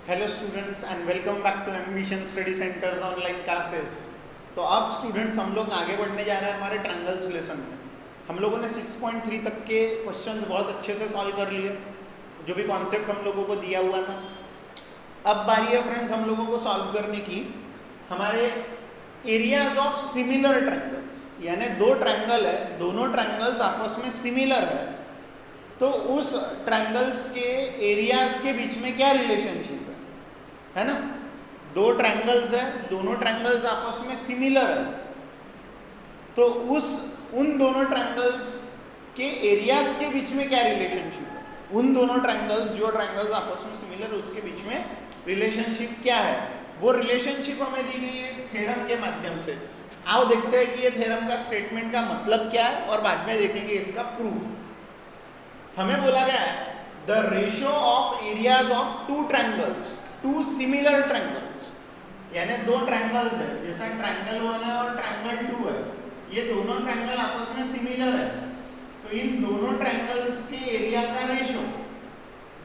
Hello students and welcome back to ambition study centres online classes. तो अब students हम लोग आगे बढ़ने जा रहे हैं हमारे ट्रायंगल्स लेसन में। हम लोगों ने 6.3 तक के क्वेश्चंस बहुत अच्छे से सॉल्व कर लिए, जो भी कॉन्सेप्ट हम लोगों को दिया हुआ था। अब बारी है फ्रेंड्स हम लोगों को सॉल्व करने की हमारे एरियाज ऑफ सिमिलर ट्रायंगल्स, यानी दो ट्रायंगल है, दोनों ट्रायंगल्स आपस में सिमिलर है, तो उस ट्रायंगल्स के एरियाज के बीच में क्या रिलेशनशिप है ना। दो ट्रायंगल्स है, दोनों ट्रायंगल्स आपस में सिमिलर है, तो उन दोनों ट्रायंगल्स के एरियाज के बीच में क्या रिलेशनशिप है। उन दोनों ट्रायंगल्स, जो ट्रायंगल्स आपस में सिमिलर है, उसके बीच में रिलेशनशिप क्या है, वो रिलेशनशिप हमें दी गई है इस थ्योरम के माध्यम से। आओ देखते हैं कि ये थ्योरम का स्टेटमेंट का मतलब क्या है और बाद में देखेंगे इसका प्रूफ। हमें बोला गया है the ratio of areas of two triangles, two similar triangles, यानी दो ट्रायंगल्स है, जैसा ट्रायंगल 1 है और ट्रायंगल 2 है, ये दोनों ट्रायंगल आपस में सिमिलर है, तो इन दोनों ट्रायंगल्स के एरिया का रेशियो,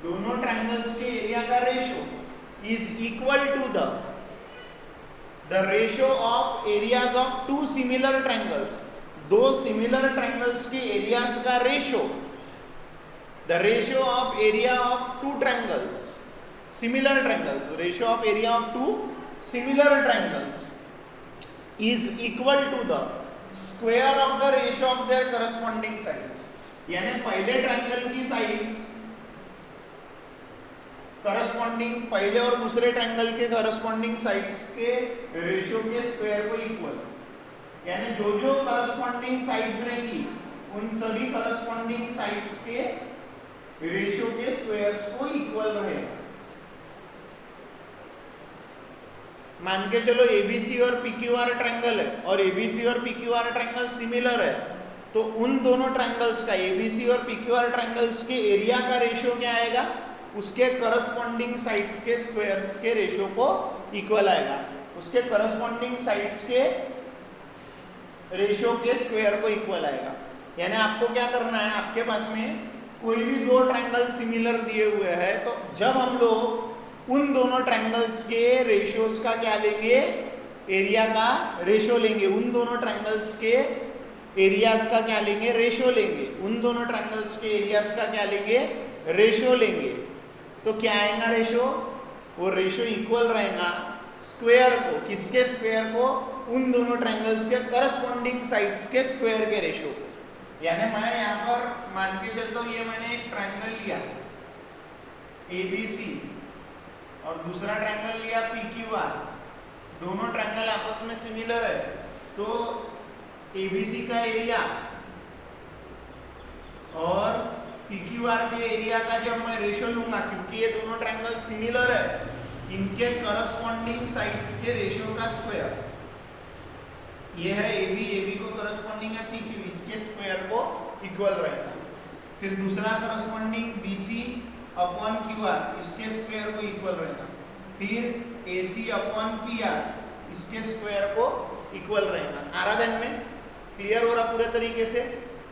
दोनों ट्रायंगल्स के एरिया का ratio is equal to the ratio of areas of two similar triangles, दो सिमिलर ट्रायंगल्स के एरियाज का ratio, the ratio of area of two triangles, similar triangles, ratio of area of two similar triangles is equal to the square of the ratio of their corresponding sides। यानी पहले triangle की sides corresponding, पहले और दूसरे triangle के corresponding sides के ratio के square को इक्वल, यानी जो जो करस्पॉन्डिंग साइड्स रहेंगी उन सभी करस्पॉन्डिंग साइड्स के रेशियो के स्क्वायर्स को इक्वल रहेगा। मान के चलो एबीसी और पीक्यूआर ट्रायंगल है और एबीसी और पीक्यूआर ट्रायंगल सिमिलर है, तो उन दोनों ट्रायंगल्स का, एबीसी और पीक्यूआर ट्रायंगल्स के एरिया का रेशियो क्या आएगा, उसके करस्पॉन्डिंग साइड्स के स्क्वायर्स के रेशियो को इक्वल आएगा, उसके करस्पॉन्डिंग साइड्स के रेशियो के स्क्वायर को इक्वल आएगा। यानी आपको क्या करना है, आपके पास में कोई भी दो ट्रायंगल सिमिलर दिए हुए हैं, तो जब हम लोग उन दोनों ट्रायंगल्स के रेशियोज का क्या लेंगे, एरिया का रेशियो लेंगे, उन दोनों ट्रायंगल्स के एरियाज का क्या लेंगे, रेशियो लेंगे, उन दोनों ट्रायंगल्स के एरियाज का क्या लेंगे, रेशियो लेंगे, तो क्या आएगा रेशियो, वो रेशियो इक्वल रहेगा स्क्वायर को, किसके स्क्वायर को, उन दोनों ट्रायंगल्स के करस्पॉन्डिंग साइड्स के स्क्वायर के रेशियो। यानी मैं यहाँ पर मान के चलता हूँ, ये मैंने एक ट्रायंगल लिया ABC और दूसरा ट्रायंगल लिया PQR, दोनों ट्रायंगल आपस में सिमिलर है, तो ABC का एरिया और PQR के एरिया का जब मैं रेशियो लूंगा, क्योंकि ये दोनों ट्रायंगल सिमिलर है, इनके करस्पॉन्डिंग साइड्स के रेशियो का स्क्वायर, ये है AB को करस्पॉन्डिंग है PQ, इसके स्क्वायर को इक्वल रहेगा। फिर दूसरा करस्पॉन्डिंग BC अपॉन QR, इसके स्क्वायर को इक्वल रहेगा। फिर AC अपॉन PR, इसके स्क्वायर को इक्वल रहेगा। आराधन में क्लियर हो रहा पूरे तरीके से।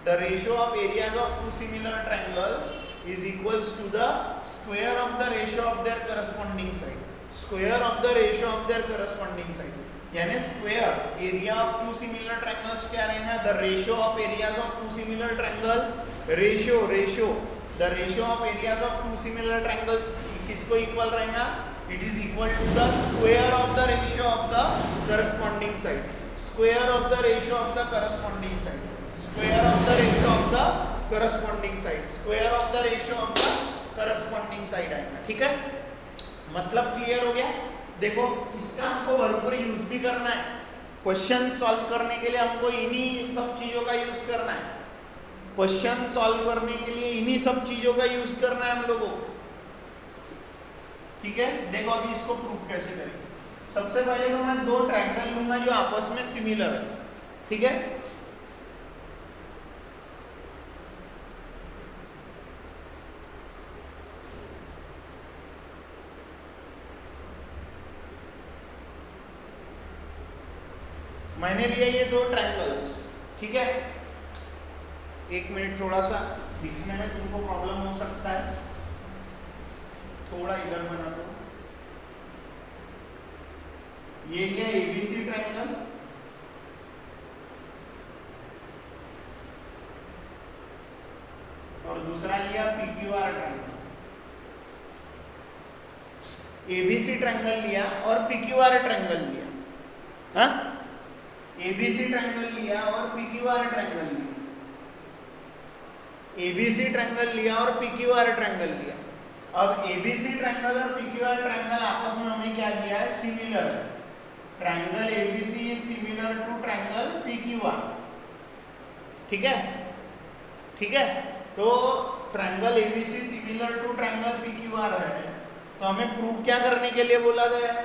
The ratio of areas of two similar triangles is equals to the square of the ratio of their corresponding side, square of the ratio of their corresponding side, यानी square area of two similar triangles क्या रहेगा, the ratio of areas of two similar triangle, ratio the ratio of areas of two similar triangles किसको equal रहेगा, it is equal to the square of the ratio of the corresponding side, square of the ratio of the corresponding side, square of the ratio of the corresponding side, square of the ratio of the corresponding side आएगा। ठीक है, मतलब clear हो गया। देखो इसका हमको भरपूर यूज भी करना है, क्वेश्चन सॉल्व करने के लिए हमको इन्हीं सब चीजों का यूज करना है, क्वेश्चन सॉल्व करने के लिए इन्हीं सब चीजों का यूज करना है हम लोगों को। ठीक है, देखो अभी इसको प्रूफ कैसे करेंगे। सबसे पहले तो मैं दो ट्रायंगल लूंगा जो आपस में सिमिलर है, ठीक है, मैंने लिया ये दो ट्रायंगल्स, ठीक है। एक मिनट, थोड़ा सा दिखने में तुमको प्रॉब्लम हो सकता है, थोड़ा इधर बना दो। ये लिया एबीसी ट्रायंगल, और दूसरा लिया पीक्यूआर ट्रायंगल। एबीसी ट्रायंगल लिया और पीक्यूआर ट्रायंगल लिया, हाँ, एबीसी ट्रायंगल लिया और पीक्यूआर ट्रायंगल लिया, एबीसी ट्रायंगल लिया और पीक्यूआर ट्रायंगल लिया। अब एबीसी ट्रायंगल और पीक्यूआर ट्रायंगल आपस में हमें क्या दिया है, सिमिलर है। Triangle ABC is similar to triangle PQR, ठीक है, ठीक है। तो triangle ABC similar to triangle PQR है, तो हमें प्रूव क्या करने के लिए बोला गया है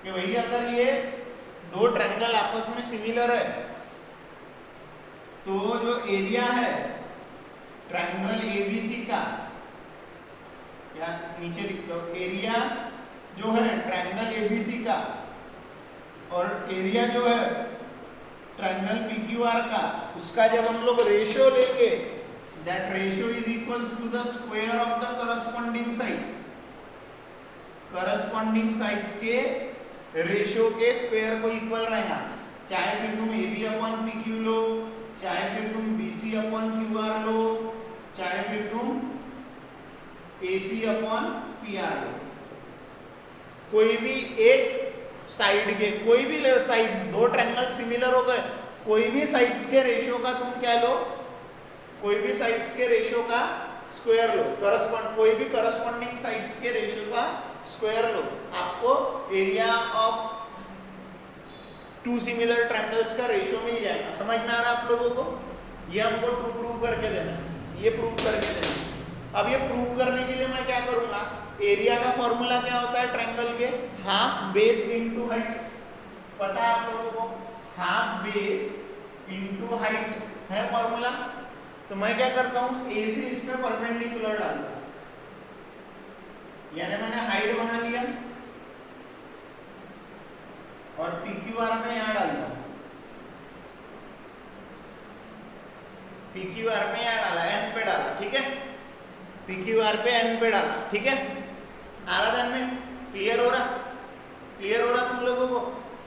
कि भाई अगर ये दो ट्रायंगल आपस में सिमिलर है तो जो एरिया है ट्रायंगल एबीसी का, या नीचे लिखता हूं, एरिया जो है ट्रायंगल एबीसी का और एरिया जो है ट्रायंगल पीक्यूआर का, उसका जब हम लोग रेशियो लेंगे, that ratio is equals to the square of the corresponding sides. Corresponding sides के रेशियो के स्क्वायर को इक्वल रहेगा, चाहे फिर तुम AB अपॉन PQ लो, चाहे फिर तुम BC अपॉन QR लो, चाहे फिर तुम AC अपॉन PR लो। कोई भी एक साइड के, कोई भी साइड, दो ट्रायंगल सिमिलर हो गए, कोई भी साइड्स के रेशियो का तुम क्या लो, कोई भी साइड्स के रेशियो का स्क्वायर लो, कोई भी करस्पॉन्डिंग साइड्स के रेशियो का स्क्वायर लो, आपको area of two similar triangles का रेशियो मिल जाएगा। समझ में आ रहा है आप लोगों को? ये हमको टू प्रूव करके देना है, ये प्रूव करके देना है। अब ये प्रूव करने के लिए मैं क्या करूंगा, एरिया का फॉर्मूला क्या होता है ट्रायंगल के, हाफ बेस इनटू हाइट, पता है आप लोगों को, हाफ बेस इनटू हाइट है फॉर्मूला। तो मैं क्या करता हूं, ए से इसमें परपेंडिकुलर डालता हूं, यानी मैंने हाइट बना लिया और पीक्यूआर में यहां डालता हूं, पीक्यूआर में यहां डाला, एन पे डाला, ठीक है, पीक्यूआर पे एन पे डाला, ठीक है। आराधन में क्लियर हो रहा, क्लियर हो रहा तुम लोगों को?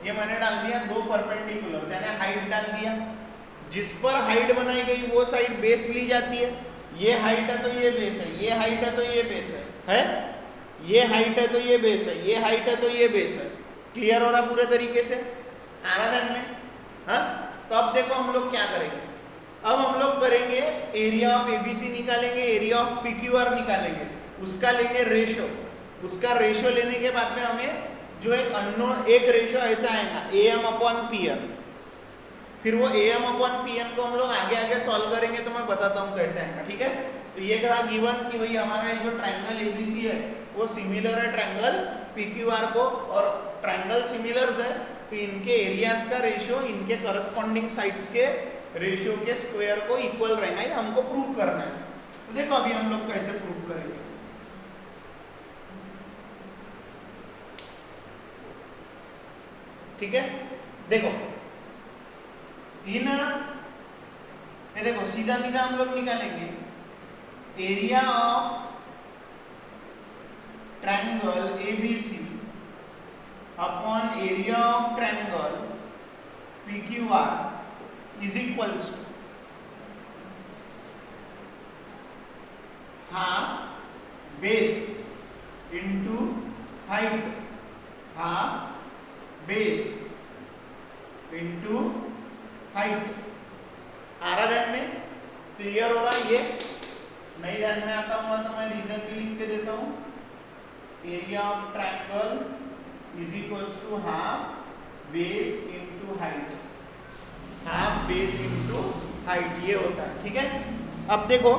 ये मैंने डाल दिया दो परपेंडिकुलर, यानी हाइट डाल दिया, जिस पर हाइट बनाई गई वो साइड बेस ली जाती है। ये हाइट है तो ये बेस है, ये हाइट है तो ये बेस है, ये हाइट है तो ये बेस है, ये हाइट है तो ये बेस है। क्लियर हो रहा पूरे तरीके से आराधन में? हाँ, तो अब देखो हम लोग क्या करेंगे, अब हम लोग करेंगे एरिया ऑफ एबीसी निकालेंगे, एरिया ऑफ पीक्यूआर निकालेंगे, उसका लेंगे रेशियो, उसका रेशियो लेने के बाद में हमें जो एक अननोन, एक रेशियो ऐसा आएगा AM अपॉन PN, फिर वो AM अपॉन PN को हम लोग आगे आगे सॉल्व करेंगे, तो मैं बताता हूँ कैसे आएगा, ठीक है। तो ये करा गिवन कि भाई हमारा जो ट्रायंगल एबीसी है वो सिमिलर है ट्रायंगल पीक्यूआर को, और ट्रायंगल सिमिलर्स है तो इनके एरियाज का रेशियो इनके करस्पॉन्डिंग साइड्स के रेशियो के स्क्वायर को इक्वल रहेगा, ये हमको प्रूव करना है। तो देखो अभी हम लोग कैसे प्रूव करेंगे। ठीक है, देखो इन, ये देखो सीधा सीधा हम लोग निकालेंगे area of triangle ABC upon area of triangle PQR is equals to half base into height, half base into height. आ रहा ध्यान में? क्लियर हो रहा है? ये नहीं ध्यान में आता हुआ तो मैं रीजन भी लिख के देता हूं, area of triangle is equals to half base into height, half base into height, ये होता है, ठीक है। अब देखो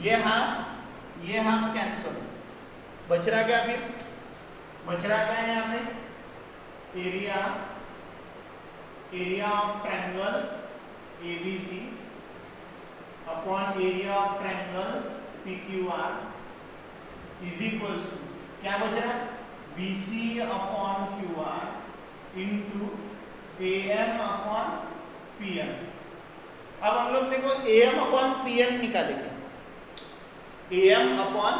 ये हाफ कैंसल, बच रहा क्या, फिर बच रहा क्या है यहाँ पे, area of triangle ABC upon area of triangle PQR is equals to क्या बच रहा है, BC upon QR into AM upon PM. अब हम लोग देखो एएम अपॉन पीएन निकालेंगे, एएम अपॉन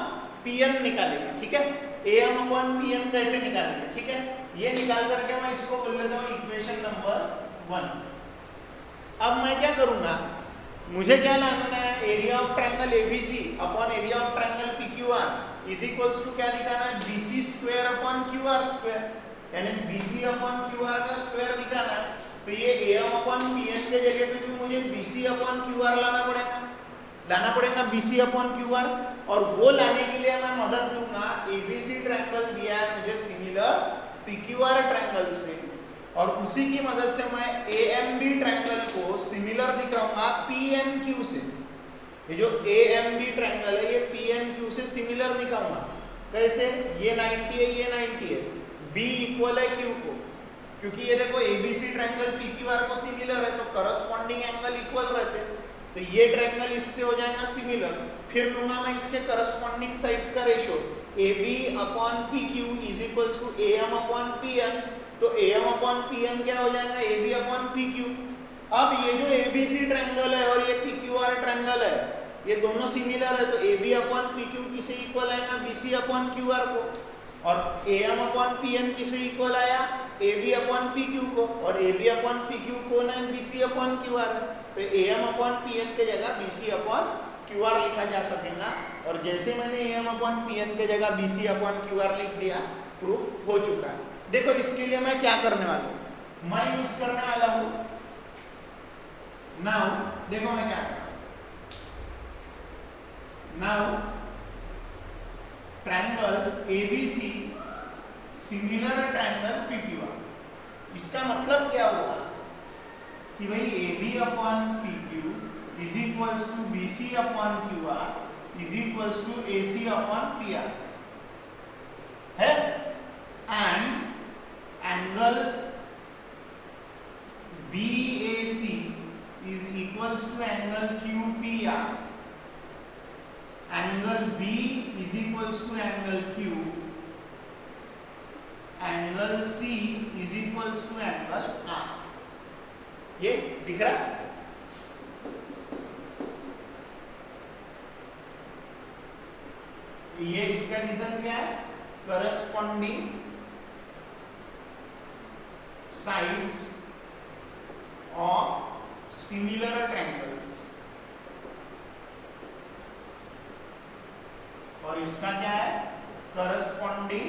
पीएन निकालेंगे, ठीक है। AM अपॉन PM कैसे निकालेंगे, ठीक है। ये निकाल करके मैं इसको बोल लेता हूँ इक्वेशन नंबर 1। अब मैं क्या करूंगा, मुझे क्या लाना है, area of triangle ABC upon area of triangle PQR is equals to क्या निकालना है, BC square upon QR square, यानी BC अपॉन QR का स्क्वायर निकालना है। तो ये AM अपॉन PM के जगह पे भी मुझे BC अपॉन QR लाना पड़ेगा BC अपॉन QR, और वो लाने के लिए मैं मदद लूंगा, ABC ट्रायंगल दिया है मुझे सिमिलर PQR ट्रायंगल से, और उसी की मदद से मैं AMB ट्रायंगल को सिमिलर दिखाऊंगा PNQ से। ये जो AMB ट्रायंगल है ये PNQ से सिमिलर दिखाऊंगा। कैसे, ये 90 है, ये 90 है, B इक्वल है Q को, क्योंकि ये देखो ABC ट्रायंगल PQR को सिमिलर है तो करस्पॉन्डिंग एंगल इक्वल रहते हैं, तो ये ट्रायंगल इससे हो जाएगा सिमिलर। फिर लूंगा मैं इसके करस्पॉन्डिंग साइड्स का ratio, AB upon PQ is equals to AM upon PN, तो AM अपॉन PN क्या हो जाएगा, AB अपॉन PQ। अब ये जो ABC ट्रायंगल है और ये PQR ट्रायंगल है, ये दोनों सिमिलर है, तो AB अपॉन PQ किसे इक्वल आएगा, BC अपॉन QR को, और AM अपॉन PN किसे इक्वल आया, AB अपॉन PQ को, और AB अपॉन PQ को ना BC अपॉन QR है, तो AM अपॉन PN के जगह BC अपॉन QR लिखा जा सकेगा। और जैसे मैंने AM अपॉन PN के जगह BC अपॉन QR लिख दिया, प्रूफ हो चुका है। देखो इसके लिए मैं क्या करने वाला हूँ, मैं यूज करने वाला हूँ नाउ, देखो मैं क्या कर रहा हूँ, now triangle ABC similar triangle PQR। इसका मतलब क्या हुआ कि भाई AB upon PQ is equals to BC upon QR is equals to AC upon PR है, and angle BAC is equals to angle QPR, angle B is equals to angle Q, angle C is equals to angle R। ये दिख रहा है, ये इसका reason क्या है, corresponding sides of similar triangles, और इसका क्या है, corresponding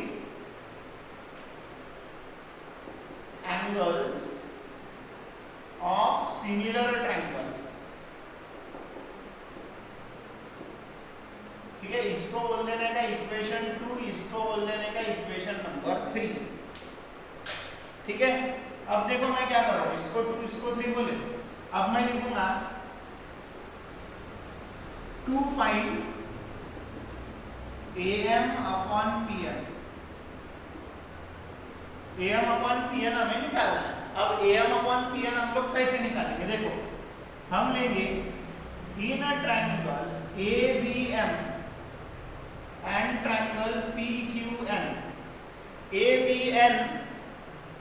angles of similar triangle. ठीक है, इसको बोल देने का इक्वेशन 2, इसको बोल देने का इक्वेशन नंबर 3। ठीक है, अब देखो मैं क्या कर रहा हूं, इसको 2 इसको 3 बोले, अब मैं लिखूंगा to find AM upon PN। AM upon PN हमें निकालना है। अब AM अपॉन PN हम लोग कैसे निकालेंगे, देखो हम लेंगे in a triangle ABM and triangle PQN।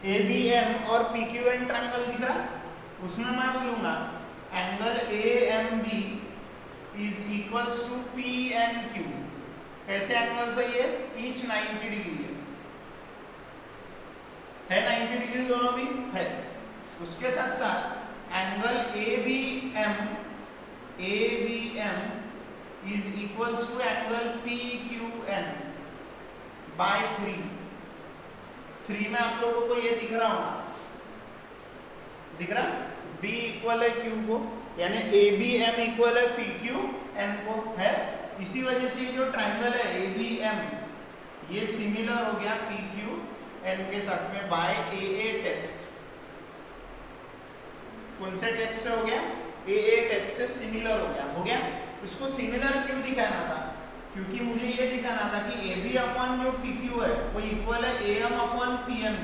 ABM और PQN ट्रायंगल दिख रहा, उसमें मैं बोलूंगा angle AMB is equals to PNQ। कैसे एंगल से, ये ईच 90 डिग्री है 90 डिग्री दोनों भी है। उसके साथ साथ angle ABM is equals to angle PQN by 3 में आप लोगों को ये दिख रहा होगा, दिख रहा, B इक्वल है Q को, यानी ABM इक्वल है PQN को है। इसी वजह से ये जो ट्रायंगल है ABM ये सिमिलर हो गया PQN के साथ में बाय AA टेस्ट। कौन से टेस्ट से हो गया, AA टेस्ट से सिमिलर हो गया। इसको सिमिलर क्यों दिखाना था, क्योंकि मुझे ये दिखाना था कि AB अपॉन जो PQ है वो इक्वल है AM upon PM।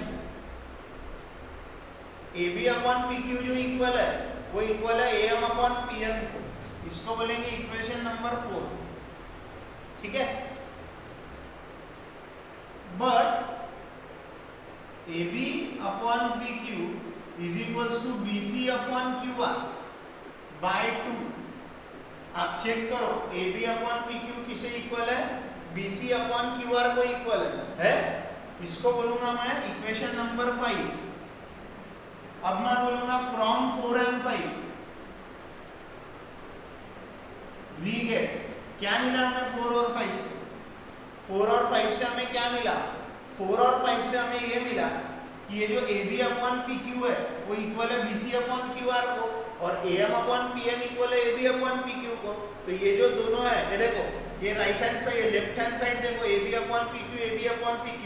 AB upon PQ जो इक्वल है वो इक्वल है AM अपॉन PM को। इसको बोलेंगे इक्वेशन नंबर 4। ठीक है, but AB upon PQ is equals to BC upon QR by 2। आप चेक करो AB अपॉन PQ किसे इक्वल है, BC अपॉन QR को इक्वल है। इसको बोलूंगा मैं इक्वेशन नंबर 5। अब मैं बोलूंगा फ्रॉम 4 and 5 वी गेट, क्या मिला हमें 4 और 5 से? 4 और 5 से हमें क्या मिला? 4 और 5 से हमें ये मिला कि ये जो AB अपॉन PQ है वो इक्वल है BC अपॉन QR को, और AM अपॉन PN इक्वल है AB अपॉन PQ को। तो ये जो दोनों है, ये देखो, ये right hand side, left hand side देखो, AB upon PQ, AB upon PQ,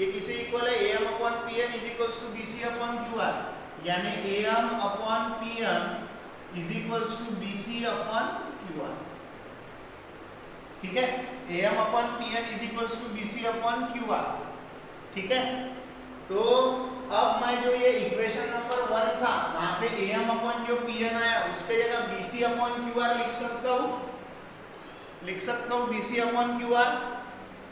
ये किसे इक्वल है? AM upon PN is equals to BC upon QR, यानी AM upon PN is equals to BC upon QR। ठीक है, AM upon PN is equals to BC upon QR। ठीक है, तो अब मैं जो ये इक्वेशन नंबर 1 था वहां पे AM अपॉन जो PN आया उसके जगह BC अपॉन QR लिख सकता हूँ, BC अपॉन QR।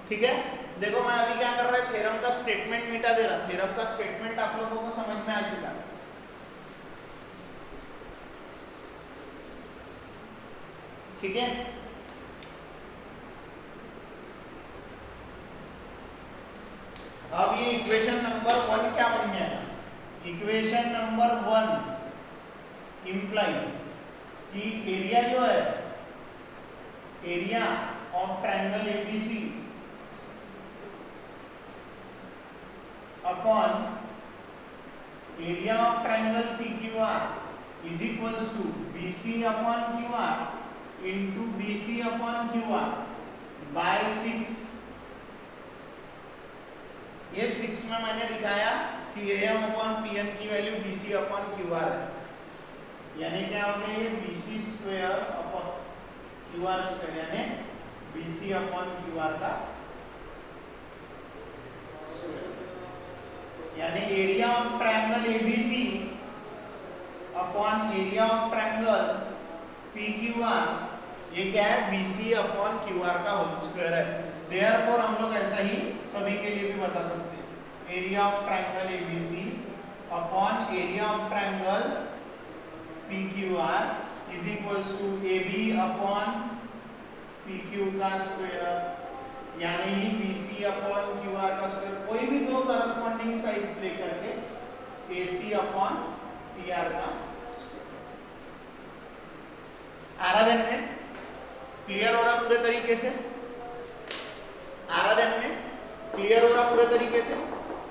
ठीक है, देखो मैं अभी क्या कर रहा है, थ्योरम का स्टेटमेंट मिटा दे रहा। थ्योरम का स्टेटमेंट आप लोगों को समझ में आ चुका है। ठीक है, अब ये इक्वेशन नंबर 1 क्या बन जाएगा? इक्वेशन नंबर 1 इंप्लाइज कि एरिया जो है, area of triangle ABC upon area of triangle PQR is equals to BC upon QR into BC upon QR by 6। ये 6 में मैंने दिखाया कि AM अपॉन PN की वैल्यू BC अपॉन QR है, यानी क्या हो गया ये BC square upon QR square, यानी BC अपॉन QR का स्क्वायर, यानी area of triangle ABC upon area of triangle PQR, ये क्या है? BC अपॉन QR का होल स्क्वायर है। देयरफॉर हम लोग ऐसा ही सभी के लिए भी बता सकते हैं, area of triangle ABC upon area of triangle PQR is equals to AB upon PQ का स्क्वायर, यानी ही BC अपॉन QR का स्क्वायर। कोई भी दो करस्पॉन्डिंग साइड्स लेकर के AC अपॉन PR का स्क्वायर। आ रहा ध्यान में? क्लियर हो रहा पूरे तरीके से? आ रहा ध्यान में? क्लियर हो रहा पूरे तरीके से?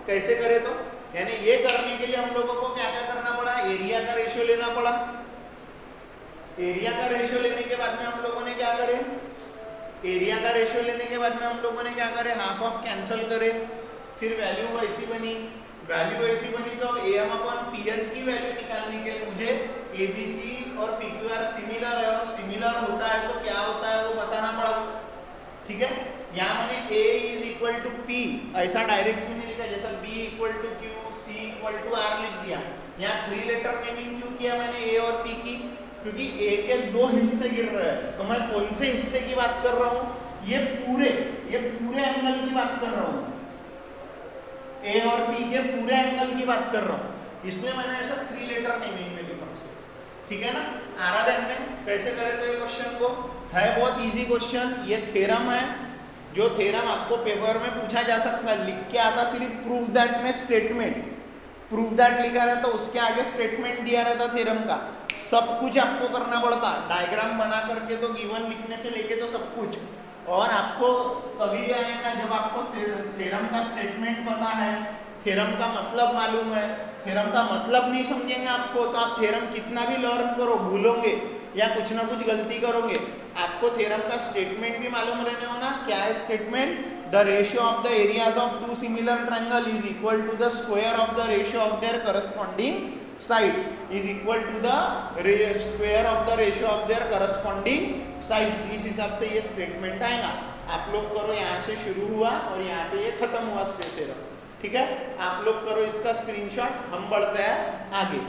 कैसे करे तो, यानी ये करने के लिए हम लोगों को क्या क्या करना पड़ा? एरिया का रेशियो लेना पड़ा। एरिया का रेशियो लेने के बाद में हम लोगों ने क्या करे? एरिया का रेशियो लेने के बाद में हम लोगों ने क्या करे? हाफ ऑफ कैंसिल करे, फिर वैल्यू ऐसी बनी, तो अब AM अपॉन PN की वैल्यू निकालने के लिए मुझे ABC और PQR सिमिलर है, और सिमिलर होता है तो क्या होता है वो बताना पड़ा। ठीक है, यहाँ मैंने A is equal to P ऐसा डायरेक्ट क्यों नहीं लिखा, जैसा B equal to Q, C equal to R लिख दिया। यहाँ 3 लेटर नेमिंग क्यों किया मैंने A और P की? क्योंकि A के 2 हिस्से गिर रहे हैं, तो मैं कौन से हिस्से की बात कर रहा हूँ? ये पूरे एंगल की बात कर रहा हूँ, A और P के पूरे एंगल की बात कर रहा हूँ, इसलिए मैंने ऐसा 3 लेटर नेमिंग में लिखा। ठीक है ना? आ रहा ध्यान में? कैसे करे तो ये क्वेश्चन को है बहुत इजी क्वेश्चन। ये थ्योरम है, जो थ्योरम आपको पेपर में पूछा जा सकता है, लिख के आता सिर्फ प्रूफ दैट में स्टेटमेंट, प्रूफ दैट लिखा रहता, उसके आगे स्टेटमेंट दिया रहता थ्योरम का। सब कुछ आपको करना पड़ता, डायग्राम बना करके तो गिवन लिखने से लेके तो सब कुछ। और आपको कभी आएगा जब आपको थ्योरम का स्टेटमेंट पता है, थ्योरम का मतलब मालूम है। थ्योरम का मतलब नहीं समझेंगे आपको तो आप थ्योरम कितना भी लर्न करो भूलोगे या कुछ ना कुछ गलती करोगे। आपको थ्योरम का स्टेटमेंट भी मालूम रहने होना। क्या है statement? The ratio of the areas of 2 similar triangle is equal to the square of the ratio of their corresponding side is equal to the square of the ratio of their corresponding sides. इस हिसाब से ये statement आएगा। आप लोग करो, यहाँ से शुरू हुआ और यहाँ पे ये खत्म हुआ थ्योरम। ठीक है, आप लोग करो इसका स्क्रीनशॉट, हम बढ़ते हैं आगे।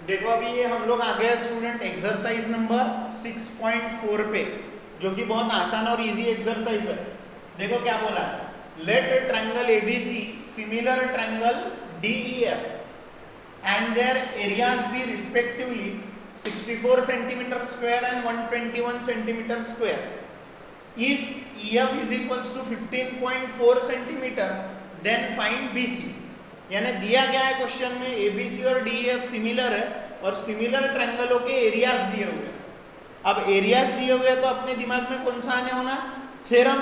देखो अभी ये हम लोग आ गए स्टूडेंट एक्सरसाइज नंबर 6.4 पे, जो कि बहुत आसान और इजी एक्सरसाइज है। देखो क्या बोला, let a triangle ABC similar triangle DEF and their areas be respectively 64 centimeter square and 121 centimeter square. If EF is equals to 15.4 centimeter, then find BC. यानी दिया गया है क्वेश्चन में ABC और DEF सिमिलर है और सिमिलर ट्रायंगलों के areas दिए हुए हैं. अब एरियाज दिए हुए हैं तो अपने दिमाग में कौन सा आने होना, theorem,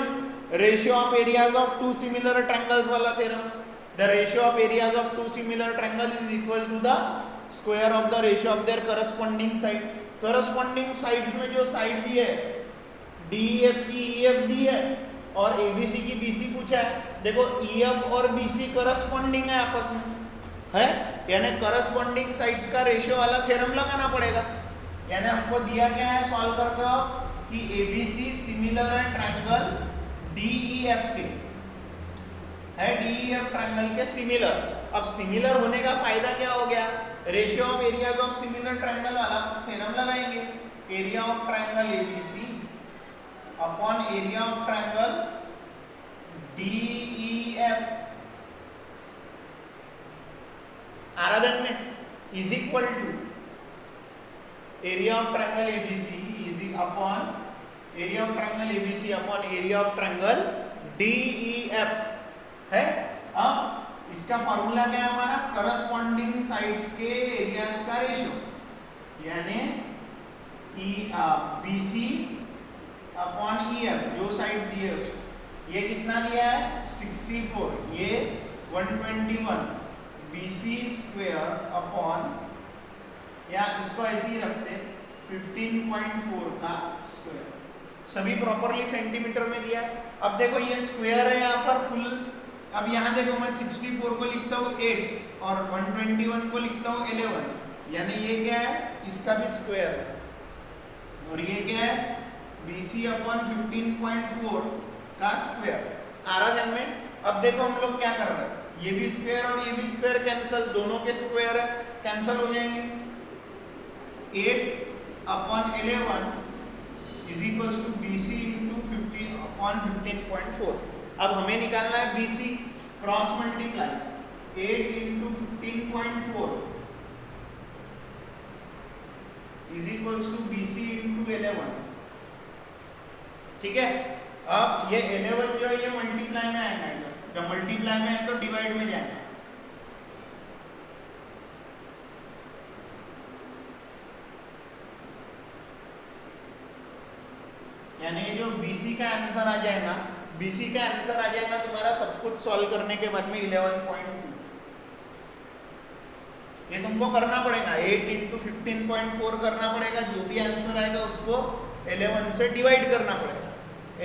ratio of areas of two similar triangles वाला theorem. The ratio of areas of two similar triangle is equal to the square of the ratio of their corresponding side. Corresponding sides में जो side दी है DEF की EF दी है और ABC की BC पूछा है. देखो EF और BC करस्पॉन्डिंग है आपस में है, यानी करस्पॉन्डिंग साइड्स का रेशियो वाला थ्योरम लगाना पड़ेगा. यानी हमको दिया गया है सॉल्व करते हो कि ABC सिमिलर है ट्रायंगल DEF के, है DEF ट्रायंगल के सिमिलर. अब सिमिलर होने का फायदा क्या हो गया, ratio of areas of similar triangle वाला थ्योरम लगाएंगे. Area of triangle ABC upon area of triangle DEF आराधन में is equal to area of triangle ABC is upon area of triangle ABC upon area of triangle DEF है. अब इसका formula क्या है हमारा, करस्पॉन्डिंग साइड्स के एरियाज का रेशियो, यानी BC अपॉन EF जो साइड दी है उसको. ये कितना दिया है 64, ये 121 BC स्क्वायर अपॉन, या इसको ऐसे ही रखते 15.4 का स्क्वायर. सभी प्रॉपरली सेंटीमीटर में दिया है. अब देखो ये स्क्वायर है यहाँ पर फुल. अब यहाँ देखो मैं 64 को लिखता हूँ 8 और 121 को लिखता हूँ 11, यानी ये क्या है, इसका भी स्क्वायर है. और ये क्या है BC अपॉन 15.4 का स्क्वायर आराधन में. अब देखो हम लोग क्या कर रहे हैं, ये भी स्क्वायर और ये भी स्क्वायर कैंसिल, दोनों के स्क्वायर है कैंसिल हो जाएंगे. 8 upon 11 is equals to BC into 50 upon 15.4. अब हमें निकालना है BC, cross multiply 8 into 15.4 is equals to BC into 11. ठीक है. अब ये 11 जो है ये मल्टीप्लाई में आएगा, जब मल्टीप्लाई में है तो डिवाइड में जाएगा. यानी ये जो BC का आंसर आ जाएगा, BC का आंसर आ जाएगा तुम्हारा सब कुछ सॉल्व करने के बाद में 11.2. ये तुमको करना पड़ेगा 8 इंटू 15.4 करना पड़ेगा. जो भी आंसर आएगा उसको 11 से डिवाइड करना पड़ेगा,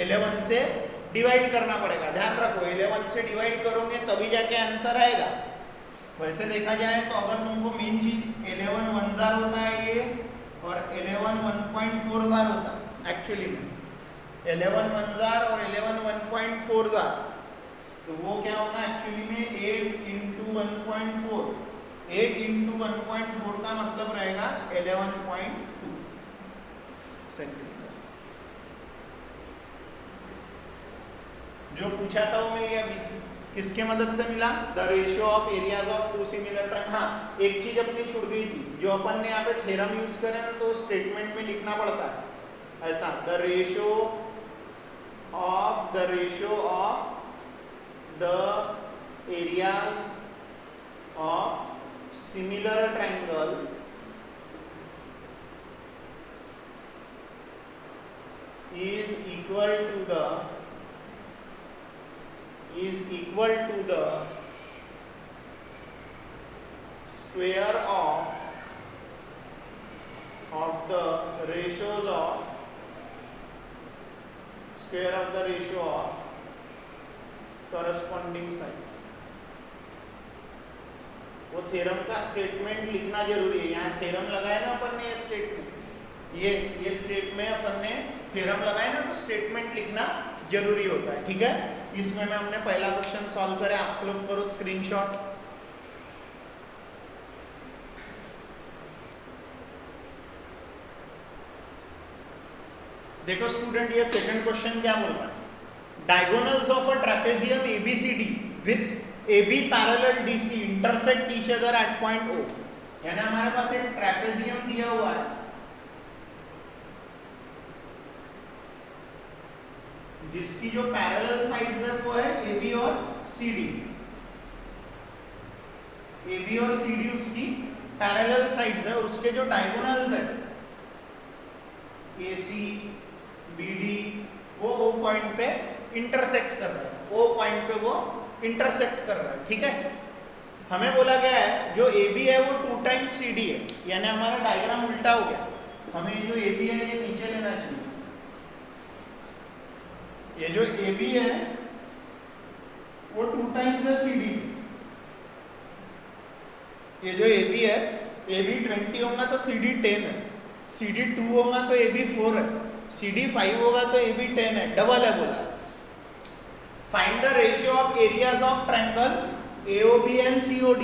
11 से डिवाइड करना पड़ेगा. ध्यान रखो 11 से डिवाइड करोगे तभी जाके आंसर आएगा. वैसे देखा जाए तो अगर तुमको मेन चीज 11 1000 होता है ये, और 11 1.4000 होता है एक्चुअली में. 11 1000 और 11 1.4000, तो वो क्या होगा एक्चुअली में 8 इंटू 1.4. 8 इंटू 1.4 का मतलब रहेगा 11.2 सेंटीमीटर. जो पूछा था वो मिल गया BC. किसके मदद से मिला, the ratio of areas of two similar triangle. हाँ एक चीज अपनी छूट गई थी, जो अपन ने यहाँ पे थ्योरम यूज करे ना तो स्टेटमेंट में लिखना पड़ता है ऐसा, the ratio of the areas of similar triangle is equal to the square of the ratios of corresponding sides. वो थ्योरम का स्टेटमेंट लिखना जरूरी है. यहाँ थ्योरम लगाया ना अपन ने, ये स्टेटमेंट, ये स्टेटमेंट अपन ने थ्योरम लगाया ना, तो स्टेटमेंट लिखना जरूरी होता है. ठीक है. इसमें में हमने पहला क्वेश्चन सॉल्व करें, आप लोग करो स्क्रीनशॉट. देखो स्टूडेंट ये सेकंड क्वेश्चन क्या बोल रहा है, diagonals of a trapezium ABCD with AB parallel DC intersect each other at point O. यानी हमारे पास एक ट्रेपेजियम दिया हुआ है जिसकी जो पैरेलल साइड्स है वो है AB और CD। AB और CD उसकी पैरेलल साइड्स है और उसके जो डायगोनल्स है AC BD वो O पॉइंट पे इंटरसेक्ट कर रहा है, O पॉइंट पे वो इंटरसेक्ट कर रहा है। ठीक है, हमें बोला गया है जो AB है वो 2 टाइम्स CD है, यानी हमारा डायग्राम उल्टा हो गया। हमें जो AB है ये नीचे लेना चाहिए। ये जो AB है वो 2 टाइम्स है CD। ये जो AB है, AB 20 होगा तो CD 10 है, CD 2 होगा तो AB 4 है, CD 5 होगा तो AB 10 है, डबल है बोला। Find the ratio of areas of triangles AOB and COD।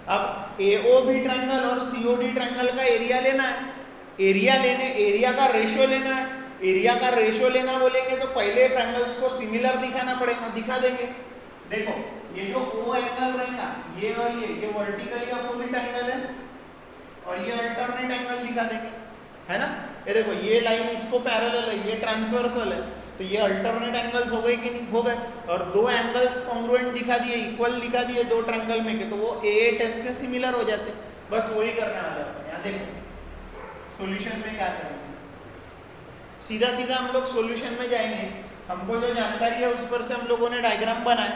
अब AOB ट्रायंगल और COD ट्रायंगल का एरिया लेना है, एरिया का रेशियो लेना है। एरिया का रेशियो लेना बोलेंगे तो पहले ट्रायंगल्स को सिमिलर दिखाना पड़ेगा, दिखा देंगे। देखो ये जो O एंगल रहेगा ये और ये वर्टिकली अपोजिट एंगल है और ये अल्टरनेट एंगल दिखा देंगे, है ना। ये देखो ये लाइन इसको पैरेलल है, ये ट्रांसवर्सल है, तो ये अल्टरनेट एंगल्स हो गए कि नहीं, हो गए। और दो एंगल्स कॉन्ग्रुएंट दिखा दिए, इक्वल दिखा दिए दो ट्रायंगल में के, तो वो A8S से सिमिलर हो जाते। बस वही करने वाला है। यहाँ देखो सॉल्यूशन में क्या करेंगे, सीधा सीधा हम लोग सॉल्यूशन में जाएंगे। हमको जो जानकारी है उस पर से हम लोगों ने डायग्राम बनाया।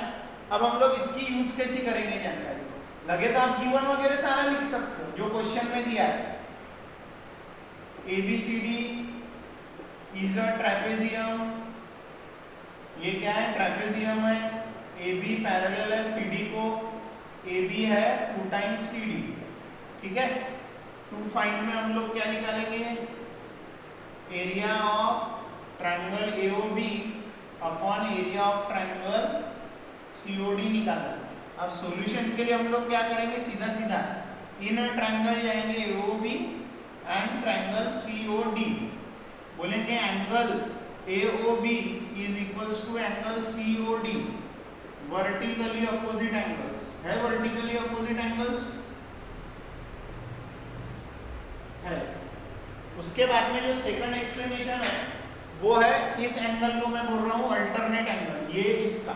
अब हम लोग इसकी यूज कैसी करेंगे जानकारी को, लगे तो आप गिवन वगैरह सारा लिख सकते हो जो क्वेश्चन में दिया है। ABCD इज अ ट्रेपेजियम, ये क्या है, ट्रेपेजियम है। AB पैरेलल है CD को, AB है 2 टाइम्स CD। ठीक है, टू फाइंड में हम लोग क्या निकालेंगे, area of triangle AOB upon area of triangle COD निकालना। अब सॉल्यूशन के लिए हम लोग क्या करेंगे, सीधा सीधा इन ट्रायंगल जाएंगे AOB एंड ट्रायंगल COD, बोलेंगे angle AOB is equals to angle COD, vertically opposite angles है, वर्टिकली अपोजिट एंगल्स है। उसके बाद में जो सेकंड एक्सप्लेनेशन है वो है, इस एंगल को मैं बोल रहा हूँ अल्टरनेट एंगल, ये इसका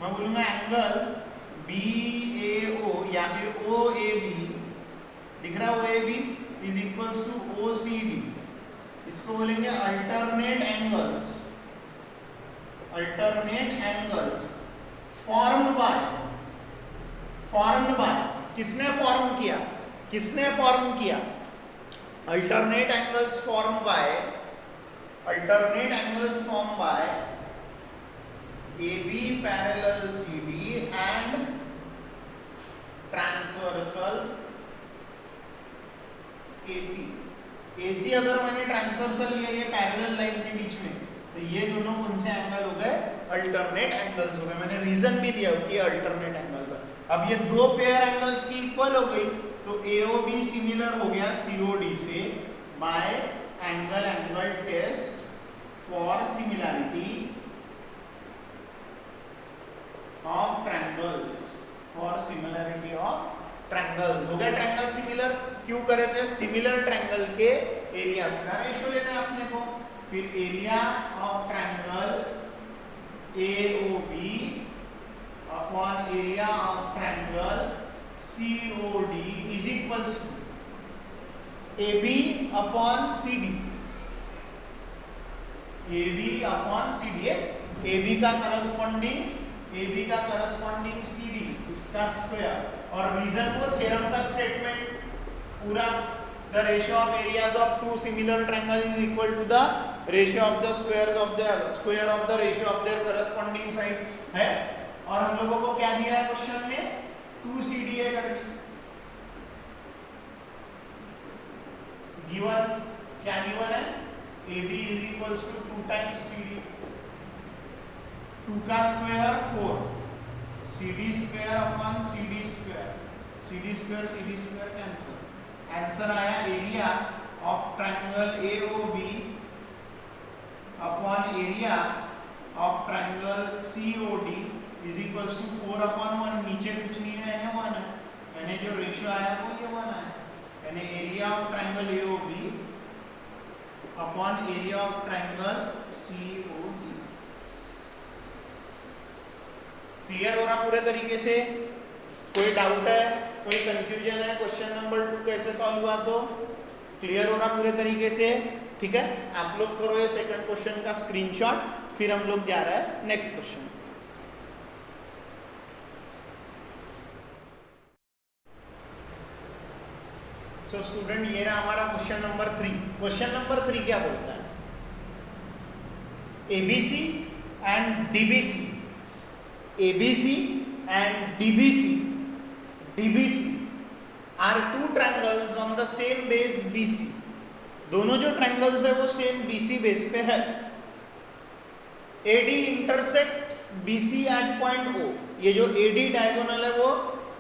मैं बोलूंगा एंगल BAO या फिर OAB, दिख रहा है OAB is equals to OCD, इसको बोलेंगे alternate angles. Alternate angles formed by किसने फॉर्म किया, किसने फॉर्म किया, alternate angles formed by AB parallel CD and transversal AC अगर मैंने ट्रांसवर्सल लिया ये पैरेलल लाइन के बीच में, तो ये दोनों कौन से एंगल हो गए, अल्टरनेट एंगल्स हो गए। मैंने रीजन भी दिया कि अल्टरनेट एंगल्स है। अब ये दो पेयर एंगल्स की इक्वल हो गई, तो AOB सिमिलर हो गया COD से by angle test for similarity of triangles, for similarity of triangles. हो गया ट्रायंगल सिमिलर, क्यों करे थे, सिमिलर ट्रायंगल के एरियाज का रेशियो लेना है अपने को। फिर area of triangle AOB upon area of triangle COD is equals to AB upon CD, AB upon CD है, AB का करस्पॉन्डिंग CD उसका स्क्वायर। और रीजन वो थ्योरम का स्टेटमेंट पूरा, the ratio of areas of two similar triangle is equal to the ratio of the square of the ratio of their corresponding side है। और हम लोगों को क्या दिया है क्वेश्चन में, 2CD है करके गिवन, क्या गिवन है, AB is equals to 2 times CD, 2 का square 4, CD square upon CD square cancel. Answer आया area of triangle AOB upon area of triangle COD is equals to 4 upon 1, नीचे कुछ नहीं है 1 है, यानी जो रेशियो आया वो ये 1 आया, यानी area of triangle AOB upon area of triangle COD. Clear हो रहा पूरे तरीके से? कोई डाउट है, कोई कंफ्यूजन है? क्वेश्चन नंबर 2 कैसे सॉल्व हुआ तो क्लियर हो रहा पूरे तरीके से? ठीक है, आप लोग करो ये सेकंड क्वेश्चन का स्क्रीनशॉट, फिर हम लोग जा रहे हैं नेक्स्ट क्वेश्चन। सो स्टूडेंट ये रहा हमारा क्वेश्चन नंबर 3। क्वेश्चन नंबर 3 क्या बोलता है? ABC and DBC, ABC and DBC are two triangles on the same base BC. दोनों जो ट्रायंगल्स है वो सेम बीसी बेस पे है। AD intersects BC at point O। ये जो AD डायगोनल है वो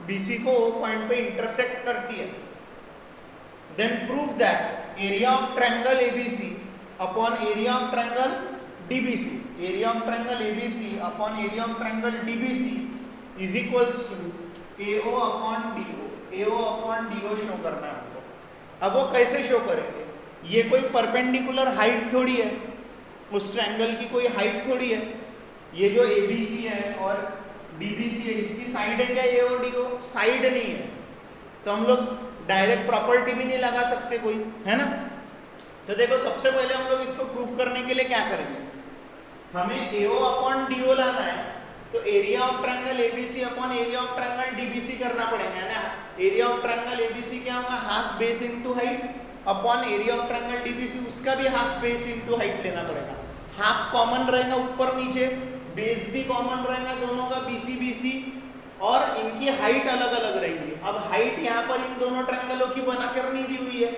BC को O पॉइंट पे इंटरसेक्ट करती है। Then prove that area of triangle ABC upon area of triangle DBC, area of triangle ABC upon area of triangle DBC is equals to AO upon DO। AO upon DO show करना है हमको। अब वो कैसे show करेंगे? ये कोई perpendicular height थोड़ी है, उस ट्रायंगल की कोई हाइट थोड़ी है। ये जो ABC है और DBC है, इसकी साइड है क्या AO DO? साइड नहीं है, तो हम लोग डायरेक्ट प्रॉपर्टी भी नहीं लगा सकते कोई, है ना? तो देखो सबसे पहले हम लोग इसको प्रूफ करने के लिए क्या करेंगे, हमें AO अपॉन DO लाना है, तो area of triangle ABC upon area of triangle DBC करना पड़ेगा, है ना? एरिया ऑफ ट्रायंगल ABC क्या होगा? Half base into height upon area of triangle DBC, उसका भी हाफ बेस इनटू हाइट लेना पड़ेगा। हाफ कॉमन रहेगा ऊपर नीचे, बेस भी कॉमन रहेगा दोनों का BC और इनकी हाइट अलग अलग रहेगी। अब हाइट यहाँ पर इन दोनों ट्रायंगलों की बनाकर नहीं दी हुई है,